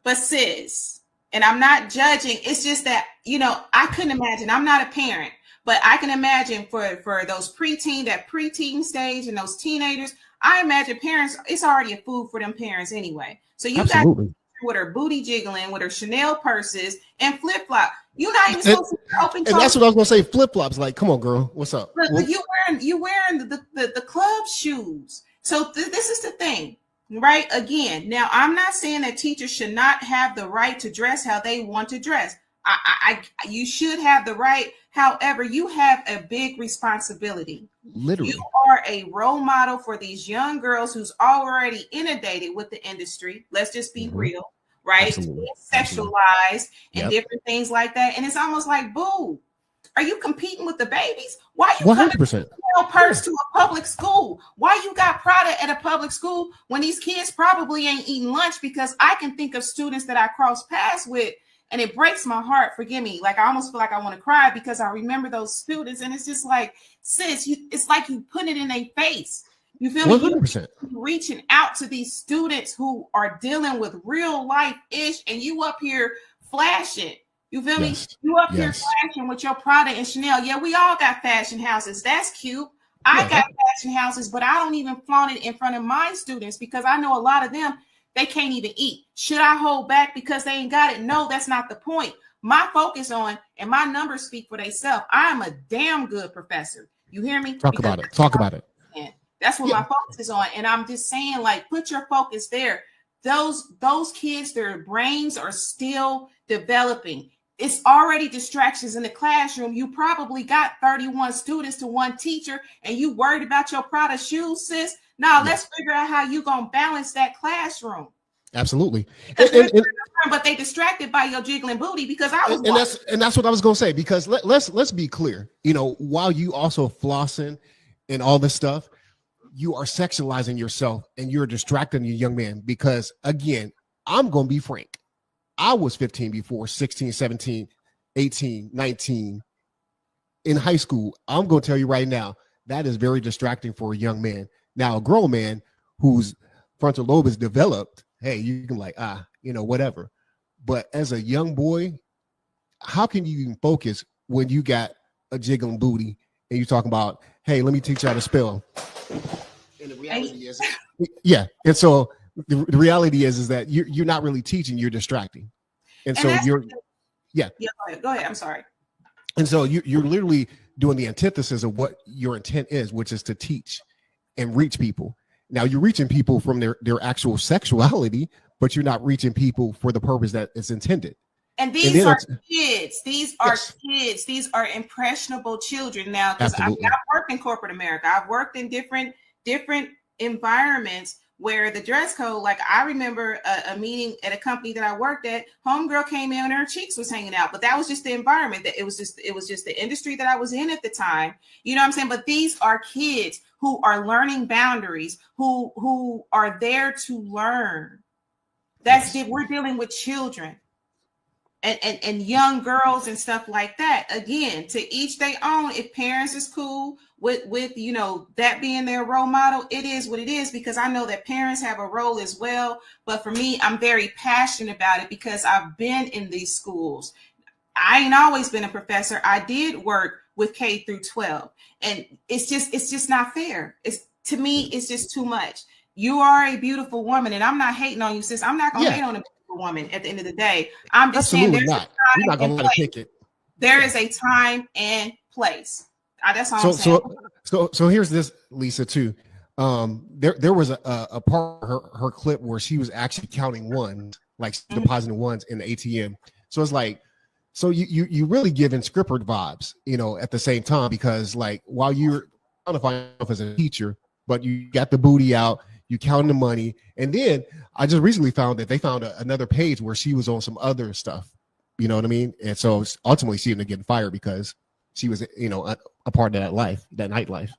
Speaker 2: But sis, and I'm not judging, it's just that, you know, I couldn't imagine, I'm not a parent, but I can imagine for those preteen stage and those teenagers, I imagine parents, it's already a food for them parents anyway. So you got with her booty jiggling, with her Chanel purses and flip-flop. You're not even supposed to open.
Speaker 1: And that's what I was gonna say. Flip-flops, like, come on, girl, what's up?
Speaker 2: Look, you wearing the club shoes. So this is the thing, right? Again, now I'm not saying that teachers should not have the right to dress how they want to dress. You should have the right. However, you have a big responsibility.
Speaker 1: Literally.
Speaker 2: You are a role model for these young girls who's already inundated with the industry. Let's just be real, right?
Speaker 1: Absolutely.
Speaker 2: Sexualized and
Speaker 1: Yep.
Speaker 2: different things like that. And it's almost like, boo, are you competing with the babies? Why you
Speaker 1: 100%.
Speaker 2: sell purse to a public school? Why you got Prada at a public school when these kids probably ain't eating lunch? Because I can think of students that I cross paths with, and it breaks my heart. Forgive me. Like, I almost feel like I want to cry because I remember those students, and it's just like, sis, it's like you put it in their face. You feel me?
Speaker 1: 100%.
Speaker 2: You reaching out to these students who are dealing with real life ish, and you up here flashing. You feel me? You up here flashing with your Prada and Chanel. Yeah, we all got fashion houses. That's cute. I got fashion houses, but I don't even flaunt it in front of my students because I know a lot of them, they can't even eat. Should I hold back because they ain't got it? No, that's not the point. My focus on, and my numbers speak for themselves. I'm a damn good professor. You hear me?
Speaker 1: Talk about it. Talk about it.
Speaker 2: That's what my focus is on. And I'm just saying, like, put your focus there. Those kids, their brains are still developing. It's already distractions in the classroom. You probably got 31 students to one teacher, and you worried about your Prada shoes, sis. Now let's figure out how you gonna balance that classroom.
Speaker 1: Absolutely.
Speaker 2: But they distracted by your jiggling booty because I was
Speaker 1: and that's what I was gonna say. Because let's be clear. You know, while you also flossing and all this stuff, you are sexualizing yourself and you're distracting your young man. Because again, I'm gonna be frank. I was 15 before, 16, 17, 18, 19 in high school. I'm going to tell you right now, that is very distracting for a young man. Now, a grown man whose frontal lobe is developed, hey, you can like, whatever. But as a young boy, how can you even focus when you got a jiggling booty and you're talking about, hey, let me teach you how to spell? And the reality is, and so the reality is that you're not really teaching, you're distracting. And so go ahead. I'm sorry. And so you're literally doing the antithesis of what your intent is, which is to teach and reach people. Now you're reaching people from their actual sexuality, but you're not reaching people for the purpose that it's intended.
Speaker 2: And these are kids. These are kids. These are impressionable children now. Because I've worked in corporate America. I've worked in different environments where the dress code, like I remember a meeting at a company that I worked at, homegirl came in and her cheeks was hanging out, but that was just the environment. That it was just the industry that I was in at the time. You know what I'm saying? But these are kids who are learning boundaries, who are there to learn. We're dealing with children and young girls and stuff like that. Again, to each their own. If parents is cool with that being their role model, it is what it is, because I know that parents have a role as well. But for me, I'm very passionate about it because I've been in these schools. I ain't always been a professor. I did work with K through 12, and it's just not fair. To me, it's just too much. You are a beautiful woman, and I'm not hating on you, sis. I'm not gonna hate on a beautiful woman at the end of the day. I'm just saying there's a time
Speaker 1: You're not gonna let it pick it.
Speaker 2: There is a time and place. That's all I'm saying.
Speaker 1: So here's this, Lisa, too. There was a part of her clip where she was actually counting ones, like depositing ones in the ATM. So it's like, so you really giving Scripper vibes, at the same time, because like while you're qualifying yourself as a teacher, but you got the booty out, you counting the money, and then I just recently found that they found another page where she was on some other stuff. You know what I mean? And so ultimately she ended up getting fired because she was, a part of that life, that nightlife.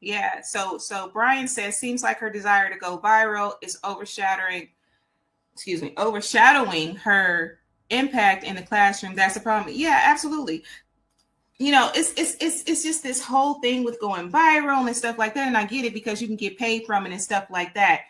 Speaker 2: Yeah. So Brian says, seems like her desire to go viral is overshadowing her impact in the classroom. That's the problem. Yeah, absolutely. It's just this whole thing with going viral and stuff like that. And I get it because you can get paid from it and stuff like that.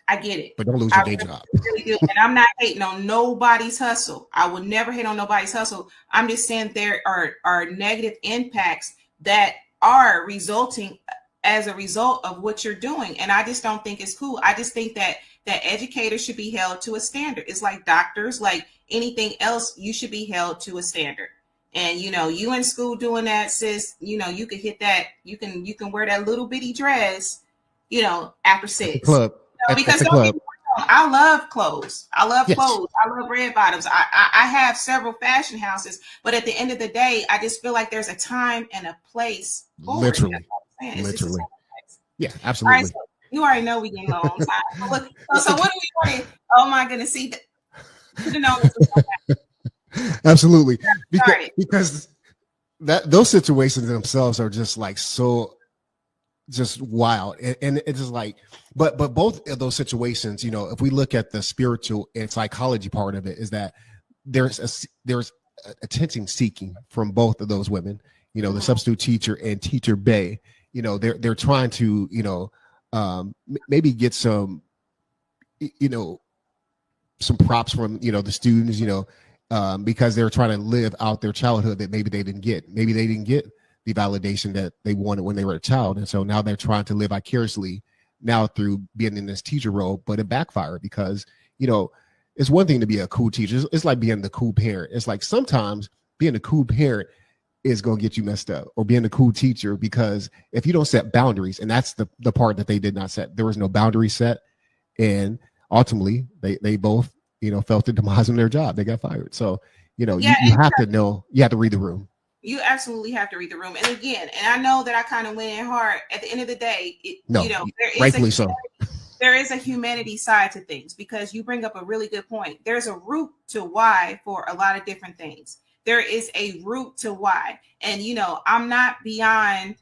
Speaker 2: I get it.
Speaker 1: But don't lose your day job.
Speaker 2: Really do. And I'm not hating on nobody's hustle. I would never hate on nobody's hustle. I'm just saying there are negative impacts that are resulting as a result of what you're doing. And I just don't think it's cool. I just think that educators should be held to a standard. It's like doctors, like anything else, you should be held to a standard. And you in school doing that, sis, you can hit that, you can wear that little bitty dress, after 6.
Speaker 1: Club.
Speaker 2: Because some people I love clothes. I love
Speaker 1: Yes,
Speaker 2: clothes. I love red bottoms. I have several fashion houses, but at the end of the day, I just feel like there's a time and a place for it. That's
Speaker 1: literally,
Speaker 2: what I'm saying. It's just a time
Speaker 1: literally.
Speaker 2: and place.
Speaker 1: Yeah,
Speaker 2: All right,
Speaker 1: absolutely.
Speaker 2: so you already know we getting low on time. So what do we want to? Oh my goodness, see, should have known this was
Speaker 1: Absolutely. Because
Speaker 2: started.
Speaker 1: because that those situations themselves are just like so just wild. And it's just like but both of those situations, if we look at the spiritual and psychology part of it, is that there's attention seeking from both of those women, the substitute teacher and teacher Bay. They're trying to, maybe get some, some props from, the students, because they're trying to live out their childhood that maybe they didn't get. Maybe they didn't get the validation that they wanted when they were a child. And so now they're trying to live vicariously now through being in this teacher role, but it backfired because, it's one thing to be a cool teacher. It's like being the cool parent. It's like sometimes being a cool parent is going to get you messed up, or being a cool teacher, because if you don't set boundaries, and that's the part that they did not set, there was no boundary set. And ultimately they both, felt the demise in their job. They got fired. So,
Speaker 2: Yeah,
Speaker 1: you have to know, you have to read the room.
Speaker 2: you absolutely have to read the room. And again, and I know that I kind of went in hard. At the end of the day,
Speaker 1: Rightfully so.
Speaker 2: There is a humanity side to things, because you bring up a really good point. There's a root to why for a lot of different things. There is a root to why. And, I'm not beyond,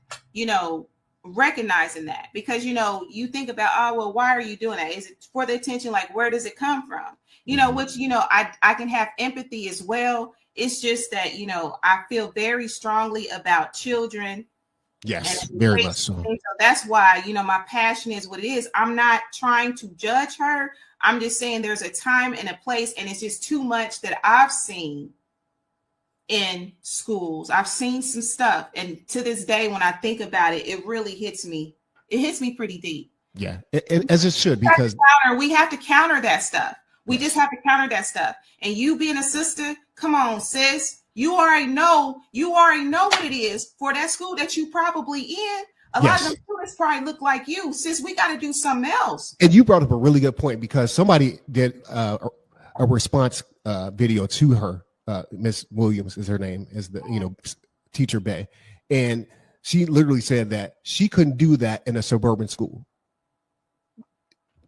Speaker 2: recognizing that, because, you think about, oh, well, why are you doing that? Is it for the attention? Like, where does it come from? Which, I can have empathy as well. It's just that, I feel very strongly about children.
Speaker 1: Yes, very much so.
Speaker 2: So that's why, my passion is what it is. I'm not trying to judge her. I'm just saying there's a time and a place, and it's just too much that I've seen in schools. I've seen some stuff, and to this day, when I think about it, it really hits me. It hits me pretty deep.
Speaker 1: Yeah, as it should, because
Speaker 2: we have to counter that stuff. We just have to counter that stuff. And you being a sister, come on, sis. You already know what it is for that school that you probably in. A lot of them students probably look like you. Sis, we got to do something else.
Speaker 1: And you brought up a really good point, because somebody did a response video to her. Miss Williams is her name, is the teacher Bay, and she literally said that she couldn't do that in a suburban school.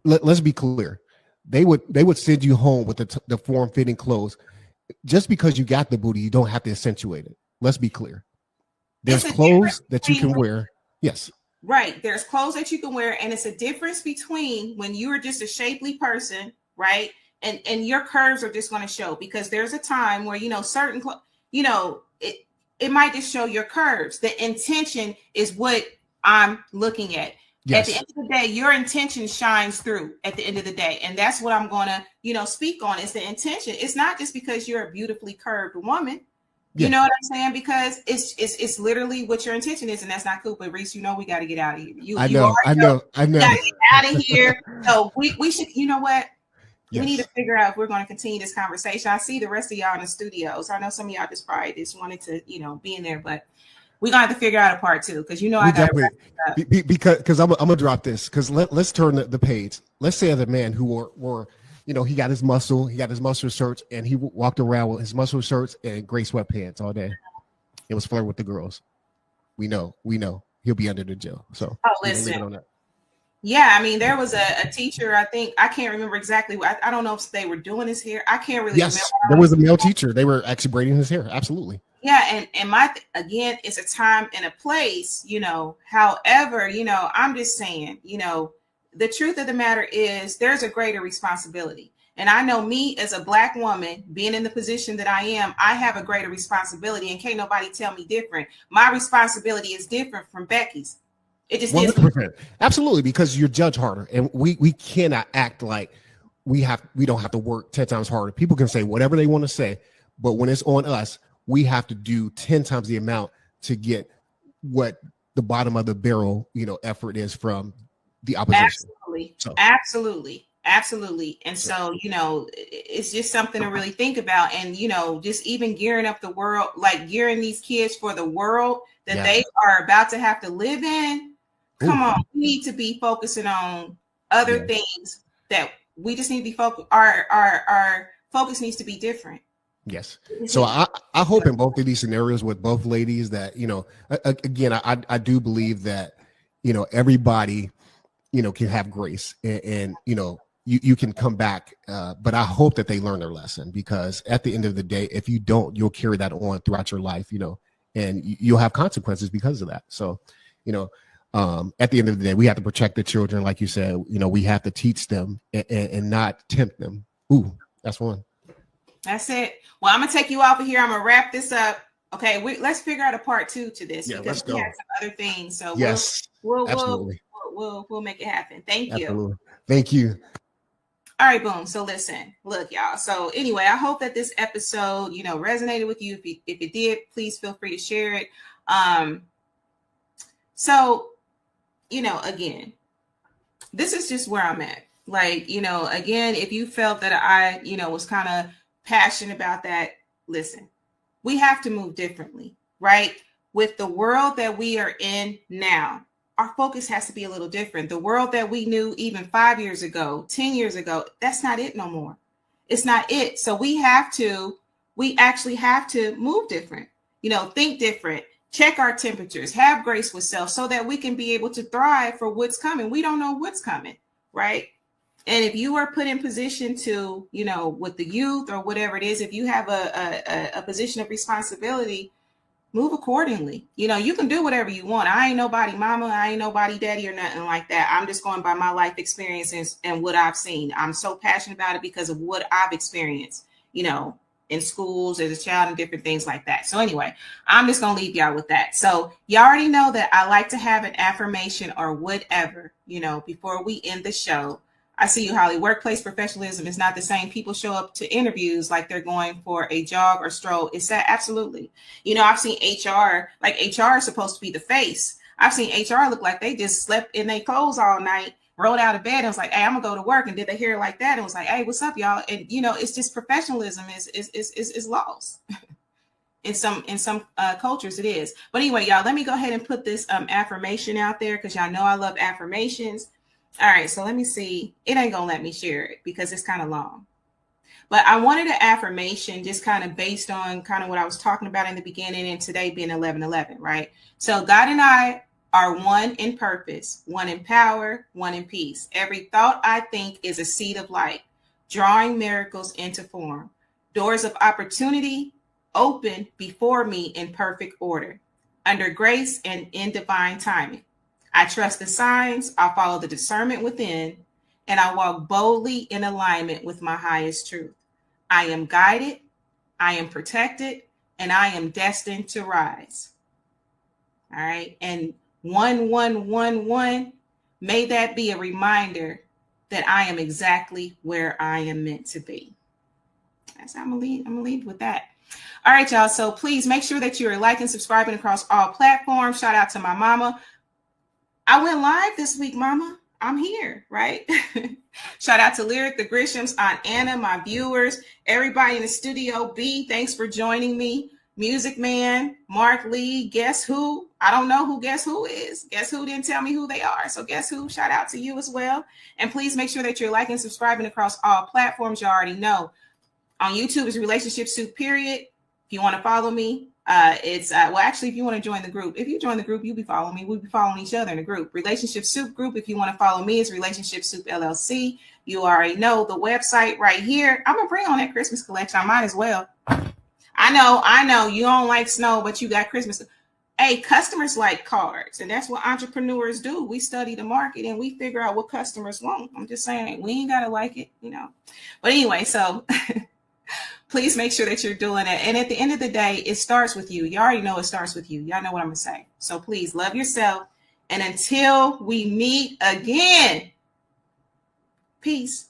Speaker 1: Let's be clear. They would send you home with the form-fitting clothes. Just because you got the booty, you don't have to accentuate it. Let's be clear. There's clothes that you can wear. Yes.
Speaker 2: Right. There's clothes that you can wear. And it's a difference between when you are just a shapely person, right? And your curves are just going to show, because there's a time where, certain, it might just show your curves. The intention is what I'm looking at. Yes. At the end of the day, your intention shines through at the end of the day. And that's what I'm going to, speak on, is the intention. It's not just because you're a beautifully curved woman. You know what I'm saying? Because it's literally what your intention is. And that's not cool. But Reese, we got to get out of here.
Speaker 1: I know.
Speaker 2: We got to get out of here. So we should, you know what? Yes. We need to figure out if we're going to continue this conversation. I see the rest of y'all in the studio. So I know some of y'all just probably just wanted to, be in there, but we're gonna have to figure out a part 2, because I got
Speaker 1: because I'm gonna drop this, because let's turn the page. Let's say the man who wore he got his muscle shirts, and he walked around with his muscle shirts and gray sweatpants all day. It was flirting with the girls. We know he'll be under the jail. So
Speaker 2: listen. Yeah, I mean, there was a teacher, I can't remember exactly. I don't know if they were doing his hair. I can't really remember.
Speaker 1: There was a male teacher. They were actually braiding his hair. Absolutely.
Speaker 2: Yeah, and again, it's a time and a place, however, I'm just saying, the truth of the matter is there's a greater responsibility. And I know me as a Black woman being in the position that I am, I have a greater responsibility, and can't nobody tell me different. My responsibility is different from Becky's. It just 100%.
Speaker 1: Is. Absolutely, because you're judged harder, and we cannot act like we don't have to work 10 times harder. People can say whatever they want to say, but when it's on us, we have to do 10 times the amount to get what the bottom of the barrel, effort is from the opposition.
Speaker 2: Absolutely. And so, it's just something to really think about. And, just even gearing up the world, like gearing these kids for the world that they are about to have to live in. Come on, we need to be focusing on other things that we just need to be focused. Our focus needs to be different.
Speaker 1: Yes. So I hope in both of these scenarios with both ladies that, again, I do believe that, everybody, can have grace and you can come back. But I hope that they learn their lesson, because at the end of the day, if you don't, you'll carry that on throughout your life, and you'll have consequences because of that. So, at the end of the day, we have to protect the children. Like you said, we have to teach them and not tempt them. Ooh, that's one.
Speaker 2: That's it. Well, I'm gonna take you off of here. I'm gonna wrap this up. Okay, let's figure out a part 2 to this, because we have some other things. So
Speaker 1: yes,
Speaker 2: we'll make it happen. Thank you.
Speaker 1: Thank you.
Speaker 2: All right, boom. So listen, look, y'all. So anyway, I hope that this episode, resonated with you. If it did, please feel free to share it. So, again, this is just where I'm at. Like, again, if you felt that I, was kind of passionate about that, listen, we have to move differently, right? With the world that we are in now, our focus has to be a little different. The world that we knew even 5 years ago, 10 years ago, that's not it no more. It's not it. So we actually have to move different, think different, check our temperatures, have grace with self, so that we can be able to thrive for what's coming. We don't know what's coming, right? And if you are put in position to, with the youth or whatever it is, if you have a position of responsibility, move accordingly. You can do whatever you want. I ain't nobody mama, I ain't nobody daddy or nothing like that. I'm just going by my life experiences and what I've seen. I'm so passionate about it because of what I've experienced, in schools as a child and different things like that. So anyway, I'm just going to leave y'all with that. So y'all already know that I like to have an affirmation or whatever, before we end the show. I see you, Holly. Workplace professionalism is not the same. People show up to interviews like they're going for a jog or stroll. It's that absolutely. I've seen HR, like HR is supposed to be the face. I've seen HR look like they just slept in their clothes all night, rolled out of bed and was like, hey, I'm gonna go to work. And did they hear it like that? And was like, hey, what's up, y'all? And it's just professionalism is lost. In some cultures it is. But anyway, y'all, let me go ahead and put this affirmation out there, because y'all know I love affirmations. All right, so let me see. It ain't gonna let me share it because it's kind of long. But I wanted an affirmation just kind of based on kind of what I was talking about in the beginning, and today being 11/11, right? So God and I are one in purpose, one in power, one in peace. Every thought I think is a seed of light, drawing miracles into form. Doors of opportunity open before me in perfect order, under grace and in divine timing. I trust the signs, I follow the discernment within, and I walk boldly in alignment with my highest truth. I am guided, I am protected, and I am destined to rise. All right. And 1111, may that be a reminder that I am exactly where I am meant to be. That's I'm gonna leave with that. All right, y'all. So please make sure that you're liking, subscribing across all platforms. Shout out to my mama. I went live this week, mama. I'm here, right? Shout out to Lyric, the Grishams, Aunt Anna, my viewers, everybody in the studio. B, thanks for joining me. Music Man, Mark Lee, Guess Who? I don't know who Guess Who is. Guess Who didn't tell me who they are. So Guess Who? Shout out to you as well. And please make sure that you're liking, subscribing across all platforms. You already know. On YouTube is Relationship Soup, period. If you want to follow me, actually, if you want to join the group, if you join the group, you'll be following me. We'll be following each other in the group. Relationship Soup group. If you want to follow me, it's Relationship Soup LLC. You already know the website right here. I'm gonna bring on that Christmas collection. I might as well. I know you don't like snow, but you got Christmas. Hey, customers like cards, and that's what entrepreneurs do. We study the market and we figure out what customers want. I'm just saying, we ain't gotta like it, But anyway, so please make sure that you're doing it. And at the end of the day, it starts with you. You already know it starts with you. Y'all know what I'm going to say. So please love yourself. And until we meet again, peace.